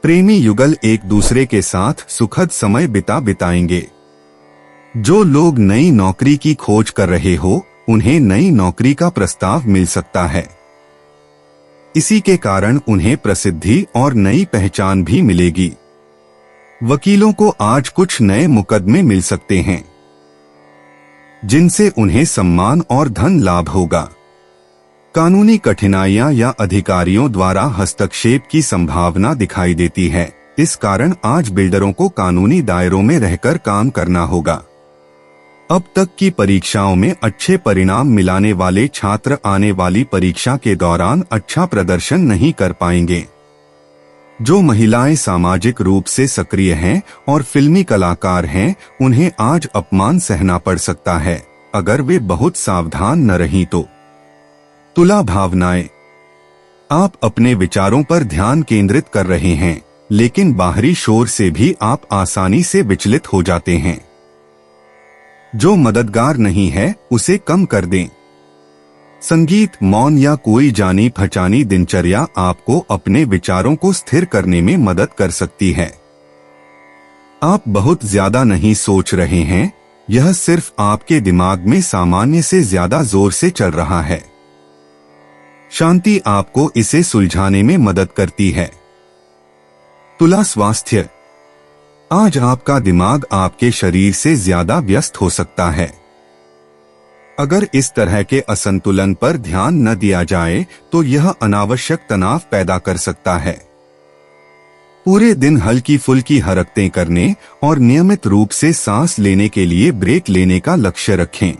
प्रेमी युगल एक दूसरे के साथ सुखद समय बिताएंगे। जो लोग नई नौकरी की खोज कर रहे हो उन्हें नई नौकरी का प्रस्ताव मिल सकता है। इसी के कारण उन्हें प्रसिद्धि और नई पहचान भी मिलेगी। वकीलों को आज कुछ नए मुकदमे मिल सकते हैं जिनसे उन्हें सम्मान और धन लाभ होगा। कानूनी कठिनाइयां या अधिकारियों द्वारा हस्तक्षेप की संभावना दिखाई देती है। इस कारण आज बिल्डरों को कानूनी दायरों में रहकर काम करना होगा। अब तक की परीक्षाओं में अच्छे परिणाम मिलाने वाले छात्र आने वाली परीक्षा के दौरान अच्छा प्रदर्शन नहीं कर पाएंगे। जो महिलाएं सामाजिक रूप से सक्रिय हैं और फिल्मी कलाकार हैं, उन्हें आज अपमान सहना पड़ सकता है अगर वे बहुत सावधान न रहीं तो। तुला भावनाएं। आप अपने विचारों पर ध्यान केंद्रित कर रहे हैं, लेकिन बाहरी शोर से भी आप आसानी से विचलित हो जाते हैं। जो मददगार नहीं है उसे कम कर दें। संगीत, मौन या कोई जानी पहचानी दिनचर्या आपको अपने विचारों को स्थिर करने में मदद कर सकती है। आप बहुत ज्यादा नहीं सोच रहे हैं, यह सिर्फ आपके दिमाग में सामान्य से ज्यादा जोर से चल रहा है। शांति आपको इसे सुलझाने में मदद करती है। तुला स्वास्थ्य। आज आपका दिमाग आपके शरीर से ज्यादा व्यस्त हो सकता है। अगर इस तरह के असंतुलन पर ध्यान न दिया जाए तो यह अनावश्यक तनाव पैदा कर सकता है। पूरे दिन हल्की फुल्की हरकतें करने और नियमित रूप से सांस लेने के लिए ब्रेक लेने का लक्ष्य रखें।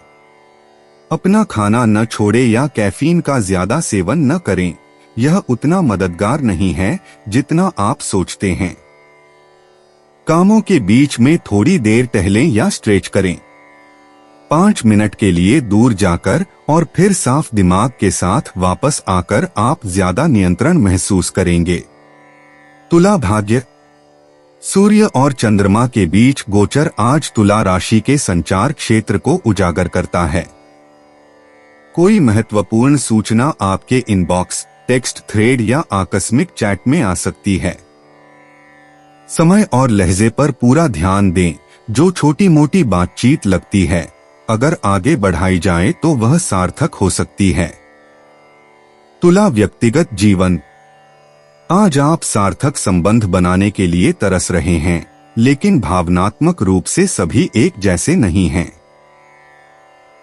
अपना खाना न छोड़ें या कैफीन का ज्यादा सेवन न करें, यह उतना मददगार नहीं है जितना आप सोचते हैं। कामों के बीच में थोड़ी देर टहलें या स्ट्रेच करें। 5 मिनट के लिए दूर जाकर और फिर साफ दिमाग के साथ वापस आकर आप ज्यादा नियंत्रण महसूस करेंगे। तुला भाग्य। सूर्य और चंद्रमा के बीच गोचर आज तुला राशि के संचार क्षेत्र को उजागर करता है। कोई महत्वपूर्ण सूचना आपके इनबॉक्स, टेक्स्ट थ्रेड या आकस्मिक चैट में आ सकती है। समय और लहजे पर पूरा ध्यान दें। जो छोटी मोटी बातचीत लगती है, अगर आगे बढ़ाई जाए तो वह सार्थक हो सकती है। तुला व्यक्तिगत जीवन। आज आप सार्थक संबंध बनाने के लिए तरस रहे हैं, लेकिन भावनात्मक रूप से सभी एक जैसे नहीं हैं।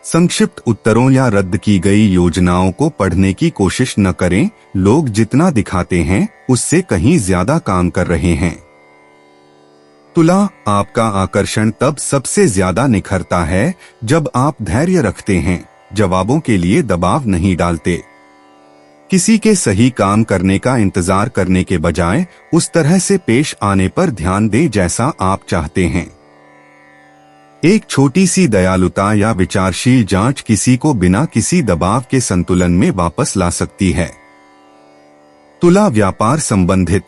संक्षिप्त उत्तरों या रद्द की गई योजनाओं को पढ़ने की कोशिश न करें। लोग जितना दिखाते हैं उससे कहीं ज्यादा काम कर रहे हैं। तुला, आपका आकर्षण तब सबसे ज्यादा निखरता है जब आप धैर्य रखते हैं, जवाबों के लिए दबाव नहीं डालते। किसी के सही काम करने का इंतजार करने के बजाय उस तरह से पेश आने पर ध्यान दें जैसा आप चाहते हैं। एक छोटी सी दयालुता या विचारशील जांच किसी को बिना किसी दबाव के संतुलन में वापस ला सकती है। तुला व्यापार संबंधित।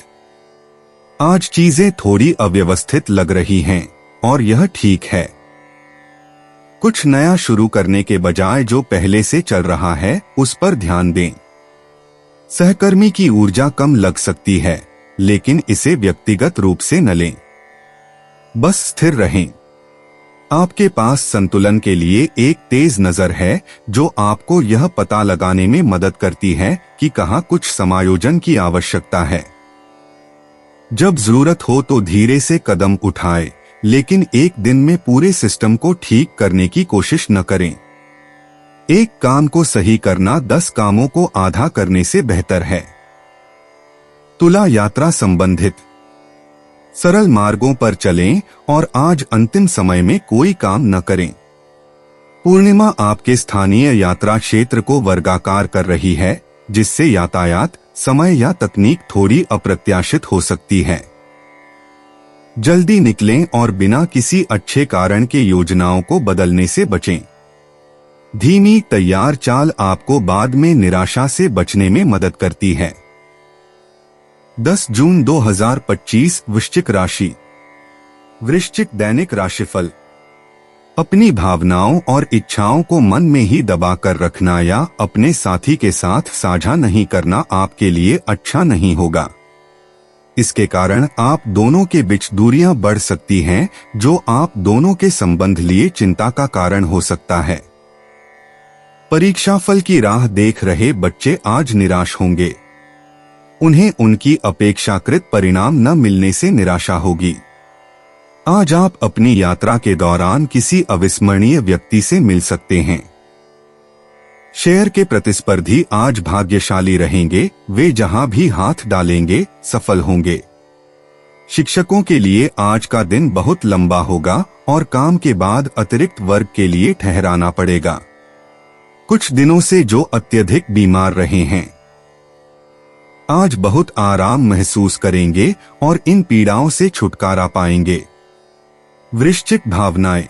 आज चीजें थोड़ी अव्यवस्थित लग रही हैं और यह ठीक है। कुछ नया शुरू करने के बजाय जो पहले से चल रहा है उस पर ध्यान दें। सहकर्मी की ऊर्जा कम लग सकती है, लेकिन इसे व्यक्तिगत रूप से न लें। बस स्थिर रहें। आपके पास संतुलन के लिए एक तेज नजर है जो आपको यह पता लगाने में मदद करती है कि कहां कुछ समायोजन की आवश्यकता है। जब जरूरत हो तो धीरे से कदम उठाएं, लेकिन एक दिन में पूरे सिस्टम को ठीक करने की कोशिश न करें। एक काम को सही करना 10 कामों को आधा करने से बेहतर है। तुला यात्रा संबंधित। सरल मार्गों पर चलें और आज अंतिम समय में कोई काम न करें। पूर्णिमा आपके स्थानीय यात्रा क्षेत्र को वर्गाकार कर रही है, जिससे यातायात, समय या तकनीक थोड़ी अप्रत्याशित हो सकती है। जल्दी निकलें और बिना किसी अच्छे कारण के योजनाओं को बदलने से बचें। धीमी तैयार चाल आपको बाद में निराशा से बचने में मदद करती है। 10 जून 2025 वृश्चिक राशि। वृश्चिक दैनिक राशिफल। अपनी भावनाओं और इच्छाओं को मन में ही दबा कर रखना या अपने साथी के साथ साझा नहीं करना आपके लिए अच्छा नहीं होगा। इसके कारण आप दोनों के बीच दूरियां बढ़ सकती हैं, जो आप दोनों के संबंध लिए चिंता का कारण हो सकता है। परीक्षाफल की राह देख रहे बच्चे आज निराश होंगे। उन्हें उनकी अपेक्षाकृत परिणाम न मिलने से निराशा होगी। आज आप अपनी यात्रा के दौरान किसी अविस्मरणीय व्यक्ति से मिल सकते हैं। शेयर के प्रतिस्पर्धी आज भाग्यशाली रहेंगे, वे जहां भी हाथ डालेंगे सफल होंगे। शिक्षकों के लिए आज का दिन बहुत लंबा होगा और काम के बाद अतिरिक्त वर्क के लिए ठहराना पड़ेगा। कुछ दिनों से जो अत्यधिक बीमार रहे हैं, आज बहुत आराम महसूस करेंगे और इन पीड़ाओं से छुटकारा पाएंगे। वृश्चिक भावनाएं।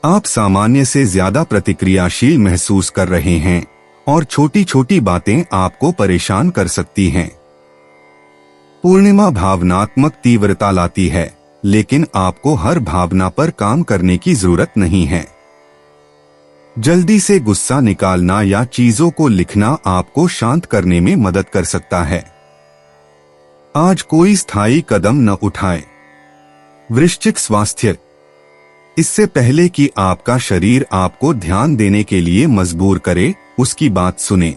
आप सामान्य से ज्यादा प्रतिक्रियाशील महसूस कर रहे हैं और छोटी छोटी बातें आपको परेशान कर सकती हैं। पूर्णिमा भावनात्मक तीव्रता लाती है, लेकिन आपको हर भावना पर काम करने की जरूरत नहीं है। जल्दी से गुस्सा निकालना या चीजों को लिखना आपको शांत करने में मदद कर सकता है। आज कोई स्थायी कदम न उठाएं। वृश्चिक स्वास्थ्य। इससे पहले कि आपका शरीर आपको ध्यान देने के लिए मजबूर करे, उसकी बात सुने।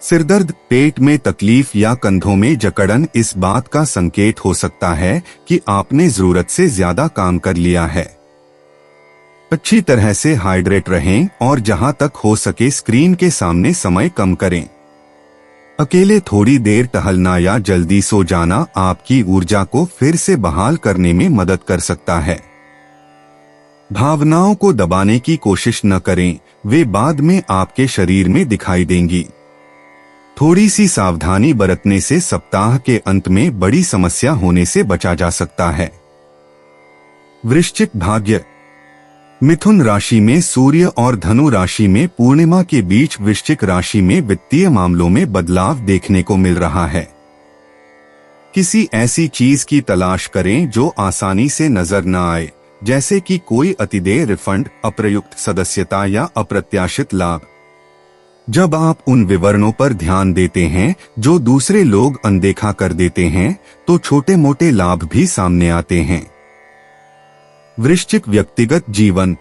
सिरदर्द, पेट में तकलीफ या कंधों में जकड़न इस बात का संकेत हो सकता है कि आपने जरूरत से ज्यादा काम कर लिया है। अच्छी तरह से हाइड्रेट रहें और जहां तक हो सके स्क्रीन के सामने समय कम करें। अकेले थोड़ी देर टहलना या जल्दी सो जाना आपकी ऊर्जा को फिर से बहाल करने में मदद कर सकता है। भावनाओं को दबाने की कोशिश न करें, वे बाद में आपके शरीर में दिखाई देंगी। थोड़ी सी सावधानी बरतने से सप्ताह के अंत में बड़ी समस्या होने से बचा जा सकता है। वृश्चिक भाग्य। मिथुन राशि में सूर्य और धनु राशि में पूर्णिमा के बीच वृश्चिक राशि में वित्तीय मामलों में बदलाव देखने को मिल रहा है। किसी ऐसी चीज की तलाश करें जो आसानी से नजर न आए, जैसे कि कोई अतिदेय रिफंड, अप्रयुक्त सदस्यता या अप्रत्याशित लाभ। जब आप उन विवरणों पर ध्यान देते हैं जो दूसरे लोग अनदेखा कर देते हैं, तो छोटे मोटे लाभ भी सामने आते हैं। वृश्चिक व्यक्तिगत जीवन।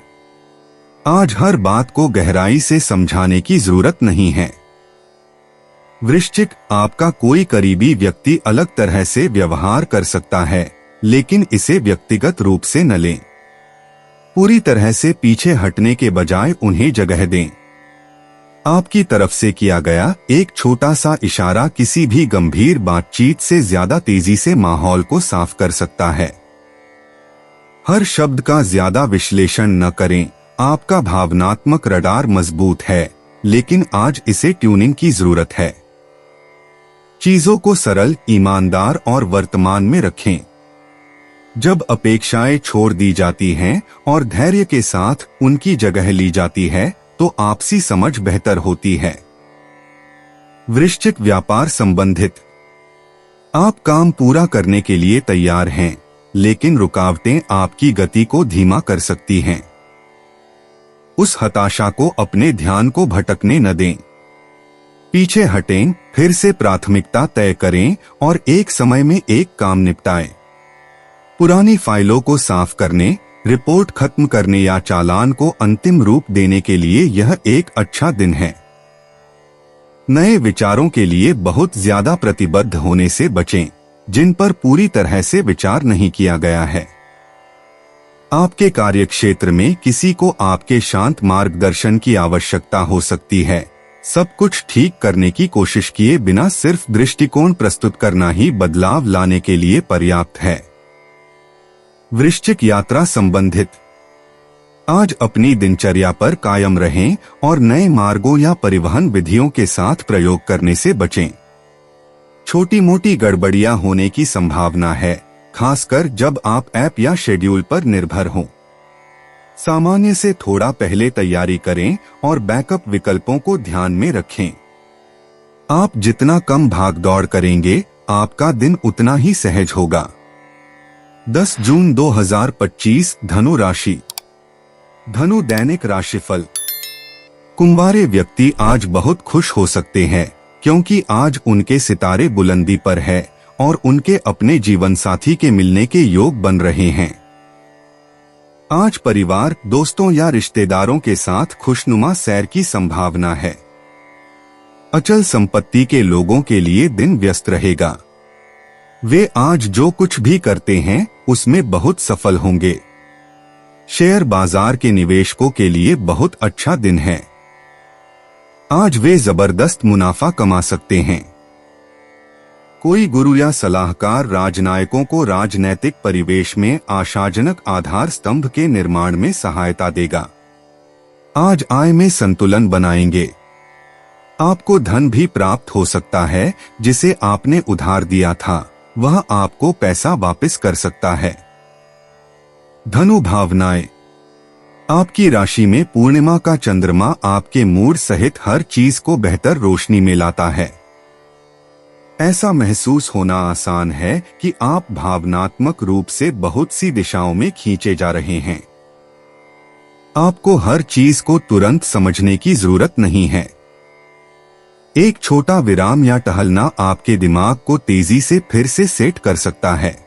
आज हर बात को गहराई से समझाने की जरूरत नहीं है। वृश्चिक, आपका कोई करीबी व्यक्ति अलग तरह से व्यवहार कर सकता है, लेकिन इसे व्यक्तिगत रूप से न लें। पूरी तरह से पीछे हटने के बजाय उन्हें जगह दें। आपकी तरफ से किया गया एक छोटा सा इशारा किसी भी गंभीर बातचीत से ज्यादा तेजी से माहौल को साफ कर सकता है। हर शब्द का ज्यादा विश्लेषण न करें। आपका भावनात्मक रडार मजबूत है, लेकिन आज इसे ट्यूनिंग की जरूरत है। चीजों को सरल, ईमानदार और वर्तमान में रखें। जब अपेक्षाएं छोड़ दी जाती हैं और धैर्य के साथ उनकी जगह ली जाती है, तो आपसी समझ बेहतर होती है। वृश्चिक व्यापार संबंधित। आप काम पूरा करने के लिए तैयार हैं, लेकिन रुकावटें आपकी गति को धीमा कर सकती हैं। उस हताशा को अपने ध्यान को भटकने न दें। पीछे हटें, फिर से प्राथमिकता तय करें और एक समय में एक काम निपटाएं। पुरानी फाइलों को साफ करने, रिपोर्ट खत्म करने या चालान को अंतिम रूप देने के लिए यह एक अच्छा दिन है। नए विचारों के लिए बहुत ज्यादा प्रतिबद्ध होने से बचें, जिन पर पूरी तरह से विचार नहीं किया गया है। आपके कार्यक्षेत्र में किसी को आपके शांत मार्गदर्शन की आवश्यकता हो सकती है। सब कुछ ठीक करने की कोशिश किए बिना सिर्फ दृष्टिकोण प्रस्तुत करना ही बदलाव लाने के लिए पर्याप्त है। वृश्चिक यात्रा संबंधित। आज अपनी दिनचर्या पर कायम रहें और नए मार्गों या परिवहन विधियों के साथ प्रयोग करने से बचें। छोटी मोटी गड़बड़ियां होने की संभावना है, खासकर जब आप ऐप या शेड्यूल पर निर्भर हों। सामान्य से थोड़ा पहले तैयारी करें और बैकअप विकल्पों को ध्यान में रखें। आप जितना कम भागदौड़ करेंगे, आपका दिन उतना ही सहज होगा। 10 जून 2025 धनु राशि। धनु दैनिक राशिफल। कुंवारे व्यक्ति आज बहुत खुश हो सकते हैं क्योंकि आज उनके सितारे बुलंदी पर है और उनके अपने जीवन साथी के मिलने के योग बन रहे हैं। आज परिवार, दोस्तों या रिश्तेदारों के साथ खुशनुमा सैर की संभावना है। अचल संपत्ति के लोगों के लिए दिन व्यस्त रहेगा। वे आज जो कुछ भी करते हैं उसमें बहुत सफल होंगे। शेयर बाजार के निवेशकों के लिए बहुत अच्छा दिन है। आज वे जबरदस्त मुनाफा कमा सकते हैं। कोई गुरु या सलाहकार राजनयिकों को राजनैतिक परिवेश में आशाजनक आधार स्तंभ के निर्माण में सहायता देगा। आज आय में संतुलन बनाएंगे। आपको धन भी प्राप्त हो सकता है जिसे आपने उधार दिया था, वह आपको पैसा वापस कर सकता है। धनु भावनाएं। आपकी राशि में पूर्णिमा का चंद्रमा आपके मूड सहित हर चीज को बेहतर रोशनी में लाता है। ऐसा महसूस होना आसान है कि आप भावनात्मक रूप से बहुत सी दिशाओं में खींचे जा रहे हैं। आपको हर चीज को तुरंत समझने की जरूरत नहीं है। एक छोटा विराम या टहलना आपके दिमाग को तेजी से फिर से सेट कर सकता है।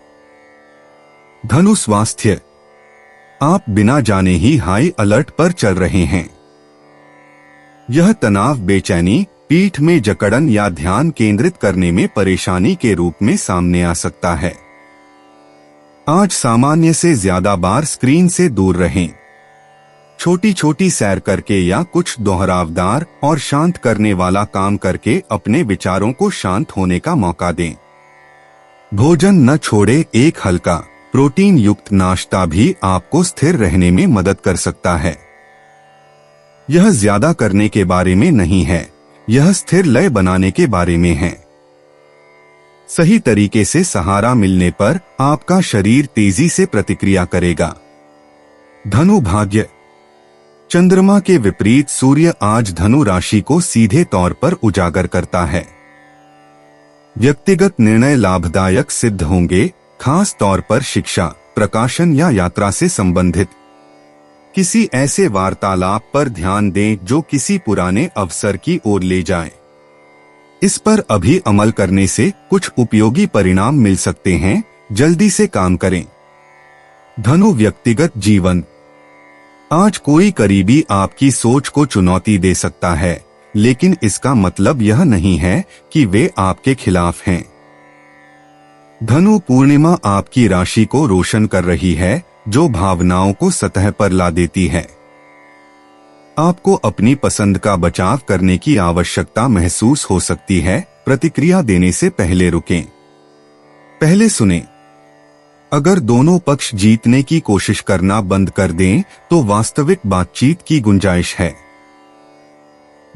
धनु स्वास्थ्य। आप बिना जाने ही हाई अलर्ट पर चल रहे हैं। यह तनाव, बेचैनी, पीठ में जकड़न या ध्यान केंद्रित करने में परेशानी के रूप में सामने आ सकता है। आज सामान्य से ज्यादा बार स्क्रीन से दूर रहें। छोटी छोटी सैर करके या कुछ दोहरावदार और शांत करने वाला काम करके अपने विचारों को शांत होने का मौका दें। भोजन न छोड़े। एक हल्का प्रोटीन युक्त नाश्ता भी आपको स्थिर रहने में मदद कर सकता है। यह ज्यादा करने के बारे में नहीं है, यह स्थिर लय बनाने के बारे में है। सही तरीके से सहारा मिलने पर आपका शरीर तेजी से प्रतिक्रिया करेगा। धनु भाग्य। चंद्रमा के विपरीत सूर्य आज धनु राशि को सीधे तौर पर उजागर करता है। व्यक्तिगत निर्णय लाभदायक सिद्ध होंगे, खास तौर पर शिक्षा, प्रकाशन या यात्रा से संबंधित। किसी ऐसे वार्तालाप पर ध्यान दें जो किसी पुराने अवसर की ओर ले जाए। इस पर अभी अमल करने से कुछ उपयोगी परिणाम मिल सकते हैं। जल्दी से काम करें। धनु व्यक्तिगत जीवन। आज कोई करीबी आपकी सोच को चुनौती दे सकता है, लेकिन इसका मतलब यह नहीं है कि वे आपके खिलाफ हैं। धनु पूर्णिमा आपकी राशि को रोशन कर रही है, जो भावनाओं को सतह पर ला देती है। आपको अपनी पसंद का बचाव करने की आवश्यकता महसूस हो सकती है। प्रतिक्रिया देने से पहले रुकें। पहले सुनें। अगर दोनों पक्ष जीतने की कोशिश करना बंद कर दें तो वास्तविक बातचीत की गुंजाइश है।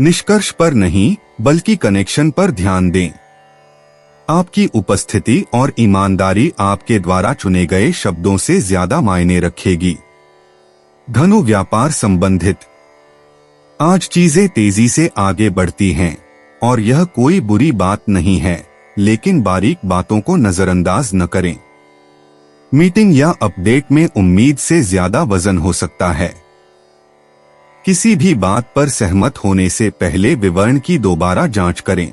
निष्कर्ष पर नहीं, बल्कि कनेक्शन पर ध्यान दें। आपकी उपस्थिति और ईमानदारी आपके द्वारा चुने गए शब्दों से ज्यादा मायने रखेगी। धनु व्यापार संबंधित। आज चीजें तेजी से आगे बढ़ती हैं और यह कोई बुरी बात नहीं है, लेकिन बारीक बातों को नजरअंदाज न करें। मीटिंग या अपडेट में उम्मीद से ज्यादा वजन हो सकता है। किसी भी बात पर सहमत होने से पहले विवरण की दोबारा जांच करें।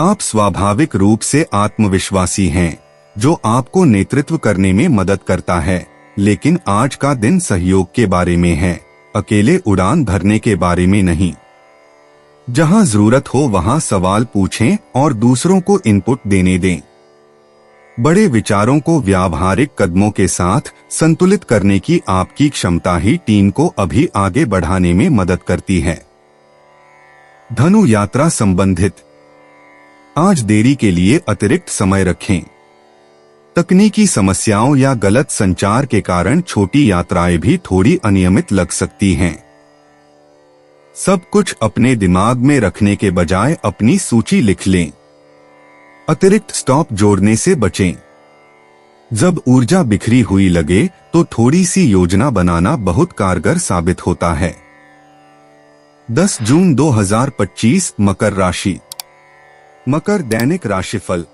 आप स्वाभाविक रूप से आत्मविश्वासी हैं, जो आपको नेतृत्व करने में मदद करता है, लेकिन आज का दिन सहयोग के बारे में है, अकेले उड़ान भरने के बारे में नहीं। जहां जरूरत हो वहां सवाल पूछें और दूसरों को इनपुट देने दें। बड़े विचारों को व्यावहारिक कदमों के साथ संतुलित करने की आपकी क्षमता ही टीम को अभी आगे बढ़ाने में मदद करती है। धनु यात्रा संबंधित। आज देरी के लिए अतिरिक्त समय रखें। तकनीकी समस्याओं या गलत संचार के कारण छोटी यात्राएं भी थोड़ी अनियमित लग सकती हैं। सब कुछ अपने दिमाग में रखने के बजाय अपनी सूची लिख लें। अतिरिक्त स्टॉप जोड़ने से बचें। जब ऊर्जा बिखरी हुई लगे तो थोड़ी सी योजना बनाना बहुत कारगर साबित होता है। 10 जून 2025 मकर राशि। मकर दैनिक राशिफल।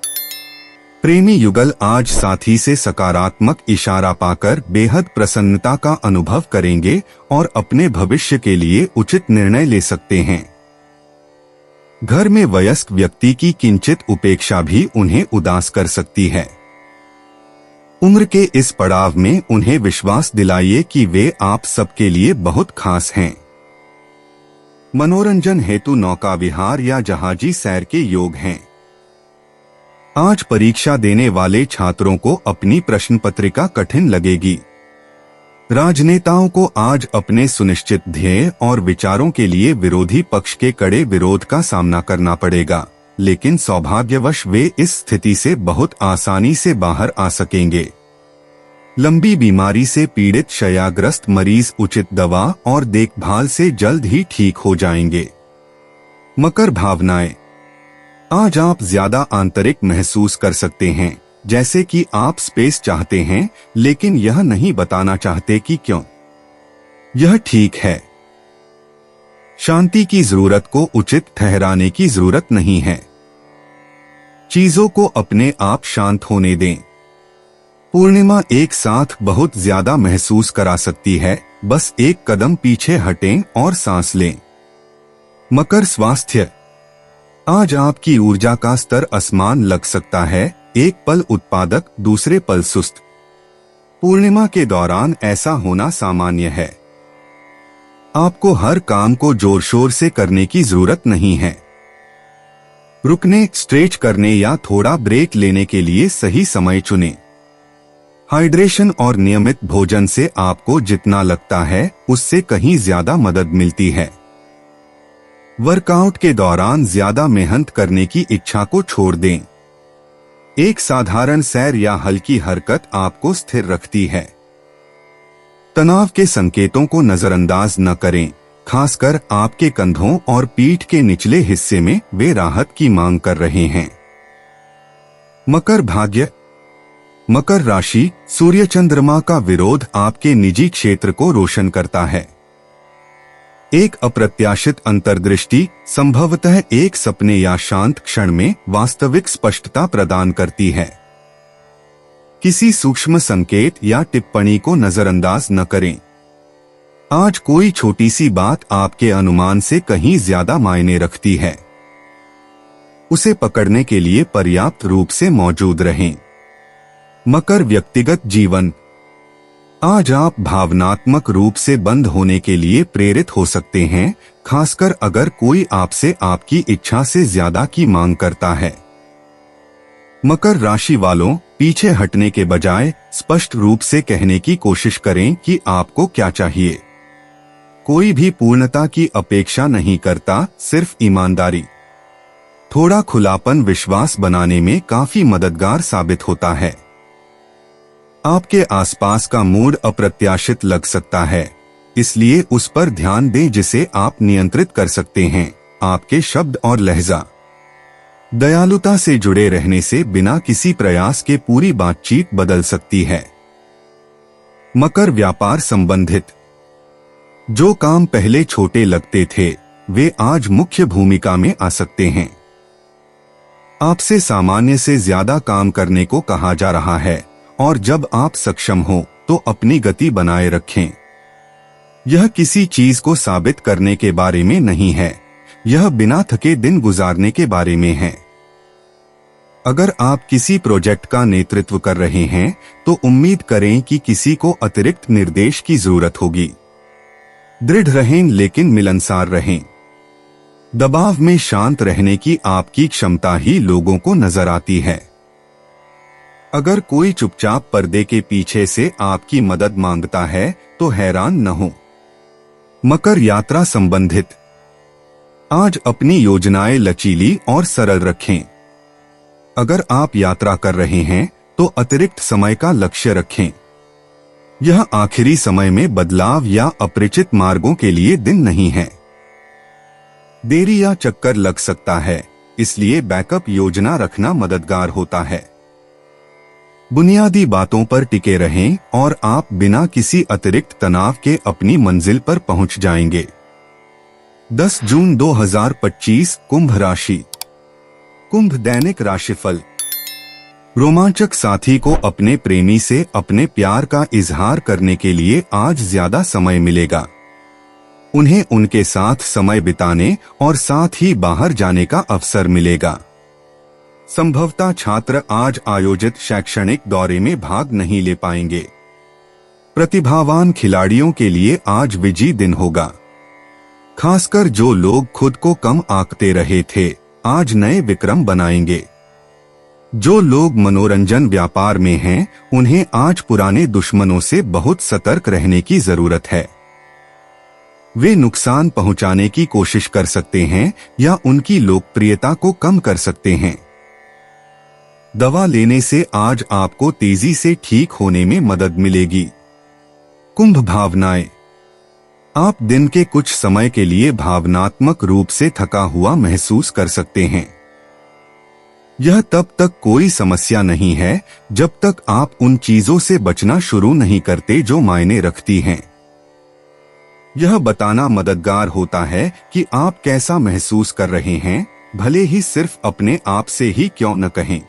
प्रेमी युगल आज साथी से सकारात्मक इशारा पाकर बेहद प्रसन्नता का अनुभव करेंगे और अपने भविष्य के लिए उचित निर्णय ले सकते हैं। घर में वयस्क व्यक्ति की किंचित उपेक्षा भी उन्हें उदास कर सकती है। उम्र के इस पड़ाव में उन्हें विश्वास दिलाइए कि वे आप सबके लिए बहुत खास हैं। मनोरंजन हेतु नौका विहार या जहाजी सैर के योग हैं। आज परीक्षा देने वाले छात्रों को अपनी प्रश्न पत्रिका कठिन लगेगी। राजनेताओं को आज अपने सुनिश्चित ध्येय और विचारों के लिए विरोधी पक्ष के कड़े विरोध का सामना करना पड़ेगा, लेकिन सौभाग्यवश वे इस स्थिति से बहुत आसानी से बाहर आ सकेंगे। लंबी बीमारी से पीड़ित शय्याग्रस्त मरीज उचित दवा और देखभाल से जल्द ही ठीक हो जाएंगे। मकर भावनाएं। आज आप ज्यादा आंतरिक महसूस कर सकते हैं, जैसे कि आप स्पेस चाहते हैं लेकिन यह नहीं बताना चाहते कि क्यों। यह ठीक है। शांति की जरूरत को उचित ठहराने की जरूरत नहीं है। चीजों को अपने आप शांत होने दें। पूर्णिमा एक साथ बहुत ज्यादा महसूस करा सकती है, बस एक कदम पीछे हटें और सांस लें। मकर स्वास्थ्य। आज आपकी ऊर्जा का स्तर असमान लग सकता है, एक पल उत्पादक दूसरे पल सुस्त। पूर्णिमा के दौरान ऐसा होना सामान्य है। आपको हर काम को जोर शोर से करने की जरूरत नहीं है। रुकने, स्ट्रेच करने या थोड़ा ब्रेक लेने के लिए सही समय चुनें। हाइड्रेशन और नियमित भोजन से आपको जितना लगता है उससे कहीं ज्यादा मदद मिलती है। वर्कआउट के दौरान ज्यादा मेहनत करने की इच्छा को छोड़ दें। एक साधारण सैर या हल्की हरकत आपको स्थिर रखती है। तनाव के संकेतों को नजरअंदाज न करें, खासकर आपके कंधों और पीठ के निचले हिस्से में वे राहत की मांग कर रहे हैं। मकर भाग्य। मकर राशि। सूर्य चंद्रमा का विरोध आपके निजी क्षेत्र को रोशन करता है। एक अप्रत्याशित अंतर्दृष्टि संभवतः एक सपने या शांत क्षण में वास्तविक स्पष्टता प्रदान करती है। किसी सूक्ष्म संकेत या टिप्पणी को नजरअंदाज न करें। आज कोई छोटी सी बात आपके अनुमान से कहीं ज्यादा मायने रखती है। उसे पकड़ने के लिए पर्याप्त रूप से मौजूद रहें। मकर व्यक्तिगत जीवन। आज आप भावनात्मक रूप से बंद होने के लिए प्रेरित हो सकते हैं, खासकर अगर कोई आपसे आपकी इच्छा से ज्यादा की मांग करता है। मकर राशि वालों, पीछे हटने के बजाय स्पष्ट रूप से कहने की कोशिश करें कि आपको क्या चाहिए। कोई भी पूर्णता की अपेक्षा नहीं करता, सिर्फ ईमानदारी। थोड़ा खुलापन विश्वास बनाने में काफी मददगार साबित होता है। आपके आसपास का मूड अप्रत्याशित लग सकता है, इसलिए उस पर ध्यान दें जिसे आप नियंत्रित कर सकते हैं। आपके शब्द और लहजा। दयालुता से जुड़े रहने से बिना किसी प्रयास के पूरी बातचीत बदल सकती है। मकर व्यापार संबंधित। जो काम पहले छोटे लगते थे वे आज मुख्य भूमिका में आ सकते हैं। आपसे सामान्य से ज्यादा काम करने को कहा जा रहा है और जब आप सक्षम हो तो अपनी गति बनाए रखें। यह किसी चीज को साबित करने के बारे में नहीं है, यह बिना थके दिन गुजारने के बारे में है। अगर आप किसी प्रोजेक्ट का नेतृत्व कर रहे हैं तो उम्मीद करें कि किसी को अतिरिक्त निर्देश की जरूरत होगी। दृढ़ रहें लेकिन मिलनसार रहें। दबाव में शांत रहने की आपकी क्षमता ही लोगों को नजर आती है। अगर कोई चुपचाप पर्दे के पीछे से आपकी मदद मांगता है तो हैरान न हो। मकर यात्रा संबंधित। आज अपनी योजनाएं लचीली और सरल रखें। अगर आप यात्रा कर रहे हैं तो अतिरिक्त समय का लक्ष्य रखें। यह आखिरी समय में बदलाव या अपरिचित मार्गों के लिए दिन नहीं है। देरी या चक्कर लग सकता है, इसलिए बैकअप योजना रखना मददगार होता है। बुनियादी बातों पर टिके रहें और आप बिना किसी अतिरिक्त तनाव के अपनी मंजिल पर पहुंच जाएंगे। 10 जून 2025 कुंभ राशि। कुंभ दैनिक राशिफल। रोमांचक साथी को अपने प्रेमी से अपने प्यार का इजहार करने के लिए आज ज्यादा समय मिलेगा। उन्हें उनके साथ समय बिताने और साथ ही बाहर जाने का अवसर मिलेगा। संभवतः छात्र आज आयोजित शैक्षणिक दौरे में भाग नहीं ले पाएंगे। प्रतिभावान खिलाड़ियों के लिए आज विजयी दिन होगा। खासकर जो लोग खुद को कम आंकते रहे थे, आज नए विक्रम बनाएंगे। जो लोग मनोरंजन व्यापार में हैं, उन्हें आज पुराने दुश्मनों से बहुत सतर्क रहने की जरूरत है। वे नुकसान पहुंचाने की कोशिश कर सकते हैं या उनकी लोकप्रियता को कम कर सकते हैं। दवा लेने से आज आपको तेजी से ठीक होने में मदद मिलेगी। कुंभ भावनाएं। आप दिन के कुछ समय के लिए भावनात्मक रूप से थका हुआ महसूस कर सकते हैं। यह तब तक कोई समस्या नहीं है जब तक आप उन चीजों से बचना शुरू नहीं करते जो मायने रखती हैं। यह बताना मददगार होता है कि आप कैसा महसूस कर रहे हैं, भले ही सिर्फ अपने आप से ही क्यों न कहें।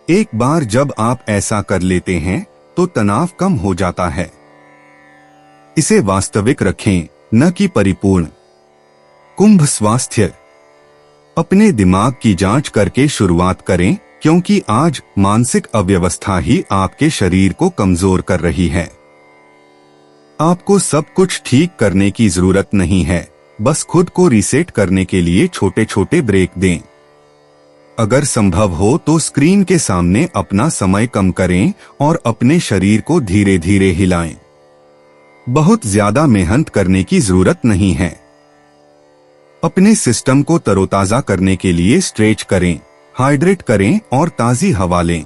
एक बार जब आप ऐसा कर लेते हैं तो तनाव कम हो जाता है। इसे वास्तविक रखें, न कि परिपूर्ण। कुंभ स्वास्थ्य। अपने दिमाग की जांच करके शुरुआत करें, क्योंकि आज मानसिक अव्यवस्था ही आपके शरीर को कमजोर कर रही है। आपको सब कुछ ठीक करने की जरूरत नहीं है, बस खुद को रीसेट करने के लिए छोटे छोटे ब्रेक दें। अगर संभव हो तो स्क्रीन के सामने अपना समय कम करें और अपने शरीर को धीरे धीरे हिलाएं। बहुत ज्यादा मेहनत करने की जरूरत नहीं है। अपने सिस्टम को तरोताजा करने के लिए स्ट्रेच करें, हाइड्रेट करें और ताजी हवा लें।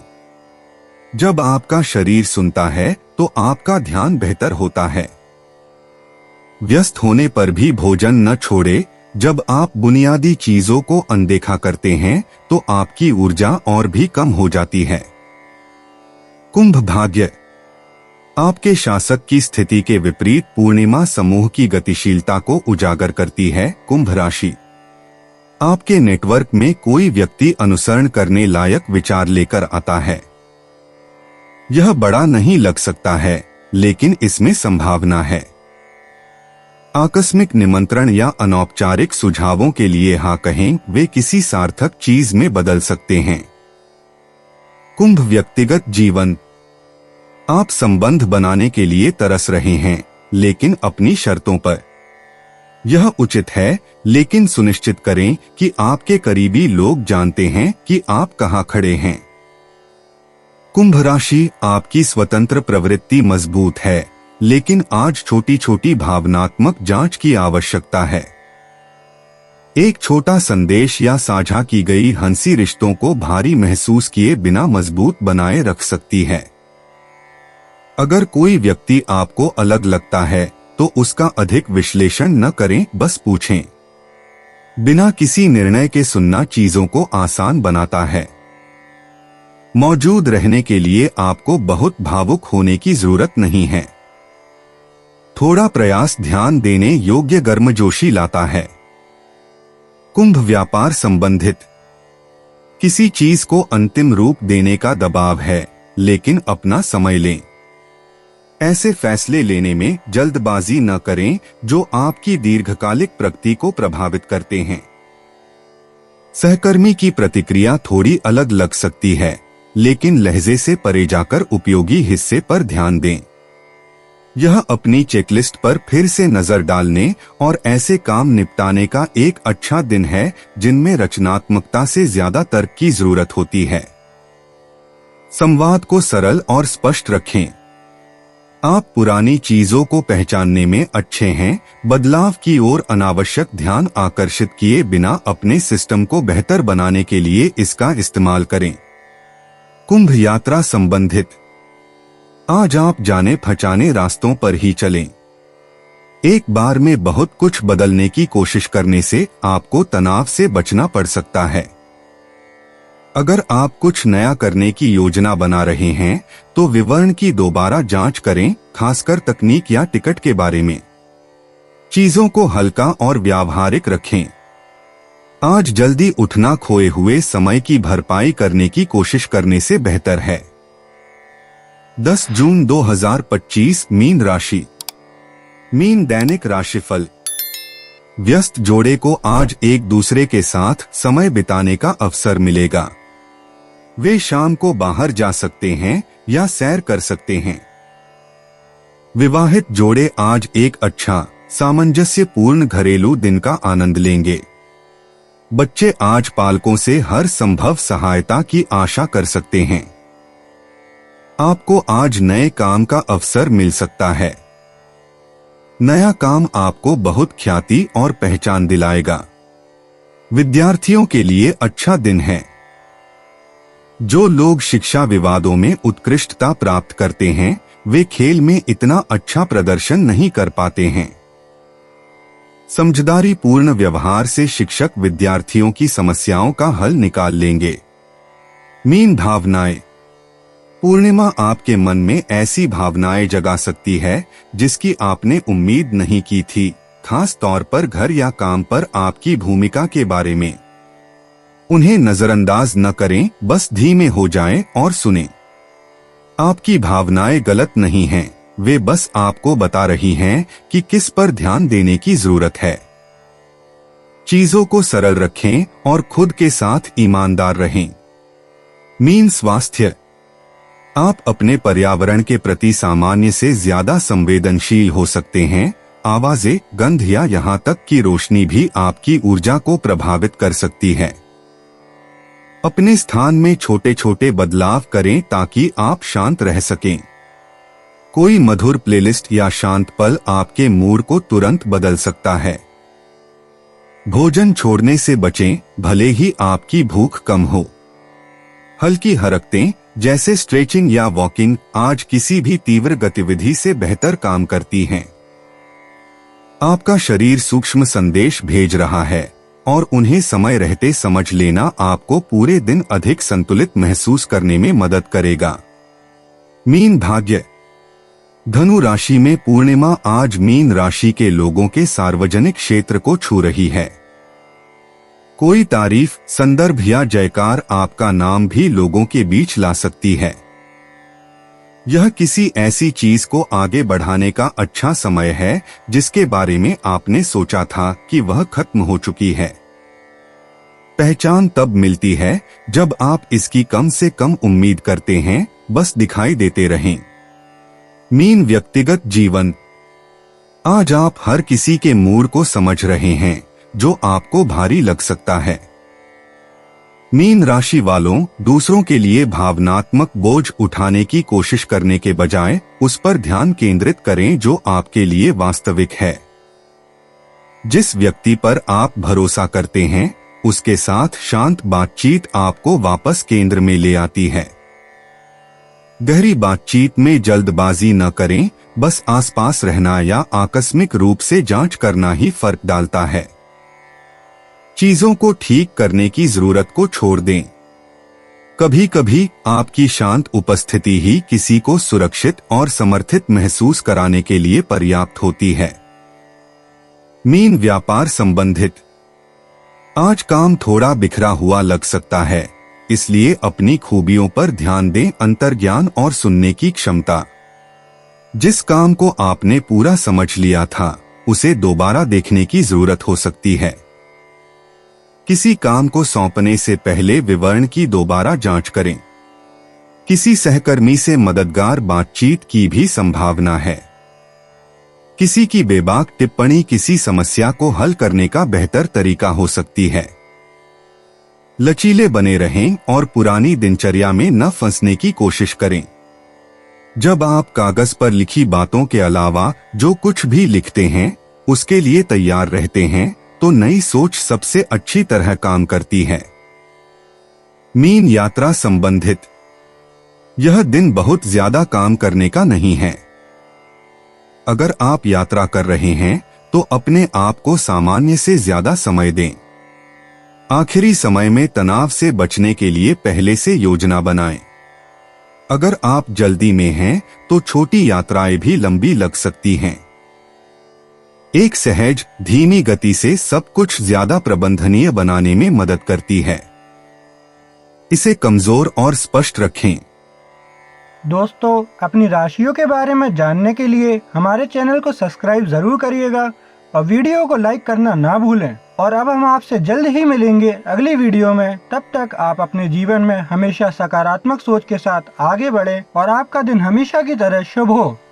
जब आपका शरीर सुनता है तो आपका ध्यान बेहतर होता है। व्यस्त होने पर भी भोजन न छोड़े। जब आप बुनियादी चीजों को अनदेखा करते हैं तो आपकी ऊर्जा और भी कम हो जाती है। कुंभ भाग्य। आपके शासक की स्थिति के विपरीत पूर्णिमा समूह की गतिशीलता को उजागर करती है। कुंभ राशि। आपके नेटवर्क में कोई व्यक्ति अनुसरण करने लायक विचार लेकर आता है। यह बड़ा नहीं लग सकता है, लेकिन इसमें संभावना है। आकस्मिक निमंत्रण या अनौपचारिक सुझावों के लिए हाँ कहें, वे किसी सार्थक चीज में बदल सकते हैं। कुंभ व्यक्तिगत जीवन। आप संबंध बनाने के लिए तरस रहे हैं, लेकिन अपनी शर्तों पर। यह उचित है, लेकिन सुनिश्चित करें कि आपके करीबी लोग जानते हैं कि आप कहां खड़े हैं। कुंभ राशि। आपकी स्वतंत्र प्रवृत्ति मजबूत है, लेकिन आज छोटी छोटी भावनात्मक जांच की आवश्यकता है। एक छोटा संदेश या साझा की गई हंसी रिश्तों को भारी महसूस किए बिना मजबूत बनाए रख सकती है। अगर कोई व्यक्ति आपको अलग लगता है तो उसका अधिक विश्लेषण न करें, बस पूछें। बिना किसी निर्णय के सुनना चीजों को आसान बनाता है। मौजूद रहने के लिए आपको बहुत भावुक होने की जरूरत नहीं है। थोड़ा प्रयास ध्यान देने योग्य गर्मजोशी लाता है। कुंभ व्यापार संबंधित। किसी चीज को अंतिम रूप देने का दबाव है, लेकिन अपना समय लें। ऐसे फैसले लेने में जल्दबाजी न करें जो आपकी दीर्घकालिक प्रगति को प्रभावित करते हैं। सहकर्मी की प्रतिक्रिया थोड़ी अलग लग सकती है, लेकिन लहजे से परे जाकर उपयोगी हिस्से पर ध्यान दें। यह अपनी चेकलिस्ट पर फिर से नजर डालने और ऐसे काम निपटाने का एक अच्छा दिन है जिनमें रचनात्मकता से ज्यादा तर्क की जरूरत होती है। संवाद को सरल और स्पष्ट रखें। आप पुरानी चीजों को पहचानने में अच्छे हैं। बदलाव की ओर अनावश्यक ध्यान आकर्षित किए बिना अपने सिस्टम को बेहतर बनाने के लिए इसका इस्तेमाल करें। कुंभ यात्रा संबंधित। आज आप जाने पहचाने रास्तों पर ही चलें। एक बार में बहुत कुछ बदलने की कोशिश करने से आपको तनाव से बचना पड़ सकता है। अगर आप कुछ नया करने की योजना बना रहे हैं तो विवरण की दोबारा जांच करें, खासकर तकनीक या टिकट के बारे में। चीजों को हल्का और व्यावहारिक रखें। आज जल्दी उठना खोए हुए समय की भरपाई करने की कोशिश करने से बेहतर है। 10 जून 2025 मीन राशि। मीन दैनिक राशिफल। व्यस्त जोड़े को आज एक दूसरे के साथ समय बिताने का अवसर मिलेगा। वे शाम को बाहर जा सकते हैं या सैर कर सकते हैं। विवाहित जोड़े आज एक अच्छा सामंजस्यपूर्ण घरेलू दिन का आनंद लेंगे। बच्चे आज पालकों से हर संभव सहायता की आशा कर सकते हैं। आपको आज नए काम का अवसर मिल सकता है। नया काम आपको बहुत ख्याति और पहचान दिलाएगा। विद्यार्थियों के लिए अच्छा दिन है। जो लोग शिक्षा विवादों में उत्कृष्टता प्राप्त करते हैं वे खेल में इतना अच्छा प्रदर्शन नहीं कर पाते हैं। समझदारी पूर्ण व्यवहार से शिक्षक विद्यार्थियों की समस्याओं का हल निकाल लेंगे। मीन भावनाएं। पूर्णिमा आपके मन में ऐसी भावनाएं जगा सकती है जिसकी आपने उम्मीद नहीं की थी, खास तौर पर घर या काम पर आपकी भूमिका के बारे में। उन्हें नजरअंदाज न करें, बस धीमे हो जाएं और सुनें। आपकी भावनाएं गलत नहीं हैं, वे बस आपको बता रही हैं कि किस पर ध्यान देने की जरूरत है। चीजों को सरल रखें और खुद के साथ ईमानदार रहें। मीन स्वास्थ्य। आप अपने पर्यावरण के प्रति सामान्य से ज्यादा संवेदनशील हो सकते हैं। आवाजें, गंध या यहाँ तक कि रोशनी भी आपकी ऊर्जा को प्रभावित कर सकती है। अपने स्थान में छोटे छोटे बदलाव करें ताकि आप शांत रह सकें। कोई मधुर प्लेलिस्ट या शांत पल आपके मूड को तुरंत बदल सकता है। भोजन छोड़ने से बचें, भले ही आपकी भूख कम हो। हल्की हरकतें जैसे स्ट्रेचिंग या वॉकिंग आज किसी भी तीव्र गतिविधि से बेहतर काम करती हैं। आपका शरीर सूक्ष्म संदेश भेज रहा है और उन्हें समय रहते समझ लेना आपको पूरे दिन अधिक संतुलित महसूस करने में मदद करेगा। मीन भाग्य। धनु राशि में पूर्णिमा आज मीन राशि के लोगों के सार्वजनिक क्षेत्र को छू रही है। कोई तारीफ, संदर्भ या जयकार आपका नाम भी लोगों के बीच ला सकती है। यह किसी ऐसी चीज को आगे बढ़ाने का अच्छा समय है जिसके बारे में आपने सोचा था कि वह खत्म हो चुकी है। पहचान तब मिलती है जब आप इसकी कम से कम उम्मीद करते हैं, बस दिखाई देते रहें। मीन व्यक्तिगत जीवन। आज आप हर किसी के मूड को समझ रहे हैं जो आपको भारी लग सकता है। मीन राशि वालों, दूसरों के लिए भावनात्मक बोझ उठाने की कोशिश करने के बजाय उस पर ध्यान केंद्रित करें जो आपके लिए वास्तविक है। जिस व्यक्ति पर आप भरोसा करते हैं उसके साथ शांत बातचीत आपको वापस केंद्र में ले आती है। गहरी बातचीत में जल्दबाजी न करें, बस आसपास रहना या आकस्मिक रूप से जांच करना ही फर्क डालता है। चीजों को ठीक करने की जरूरत को छोड़ दें। कभी कभी आपकी शांत उपस्थिति ही किसी को सुरक्षित और समर्थित महसूस कराने के लिए पर्याप्त होती है। मीन व्यापार संबंधित। आज काम थोड़ा बिखरा हुआ लग सकता है, इसलिए अपनी खूबियों पर ध्यान दें। अंतर्ज्ञान और सुनने की क्षमता। जिस काम को आपने पूरा समझ लिया था उसे दोबारा देखने की जरूरत हो सकती है। किसी काम को सौंपने से पहले विवरण की दोबारा जांच करें। किसी सहकर्मी से मददगार बातचीत की भी संभावना है। किसी की बेबाक टिप्पणी किसी समस्या को हल करने का बेहतर तरीका हो सकती है। लचीले बने रहें और पुरानी दिनचर्या में न फंसने की कोशिश करें। जब आप कागज पर लिखी बातों के अलावा जो कुछ भी लिखते हैं उसके लिए तैयार रहते हैं तो नई सोच सबसे अच्छी तरह काम करती है। मीन यात्रा संबंधित। यह दिन बहुत ज्यादा काम करने का नहीं है। अगर आप यात्रा कर रहे हैं तो अपने आप को सामान्य से ज्यादा समय दें। आखिरी समय में तनाव से बचने के लिए पहले से योजना बनाएं। अगर आप जल्दी में हैं, तो छोटी यात्राएं भी लंबी लग सकती हैं। एक सहज, धीमी गति से सब कुछ ज्यादा प्रबंधनीय बनाने में मदद करती है। इसे कमजोर और स्पष्ट रखें। दोस्तों, अपनी राशियों के बारे में जानने के लिए हमारे चैनल को सब्सक्राइब जरूर करिएगा और वीडियो को लाइक करना ना भूलें। और अब हम आपसे जल्द ही मिलेंगे अगली वीडियो में। तब तक आप अपने जीवन में हमेशा सकारात्मक सोच के साथ आगे बढ़ें और आपका दिन हमेशा की तरह शुभ हो।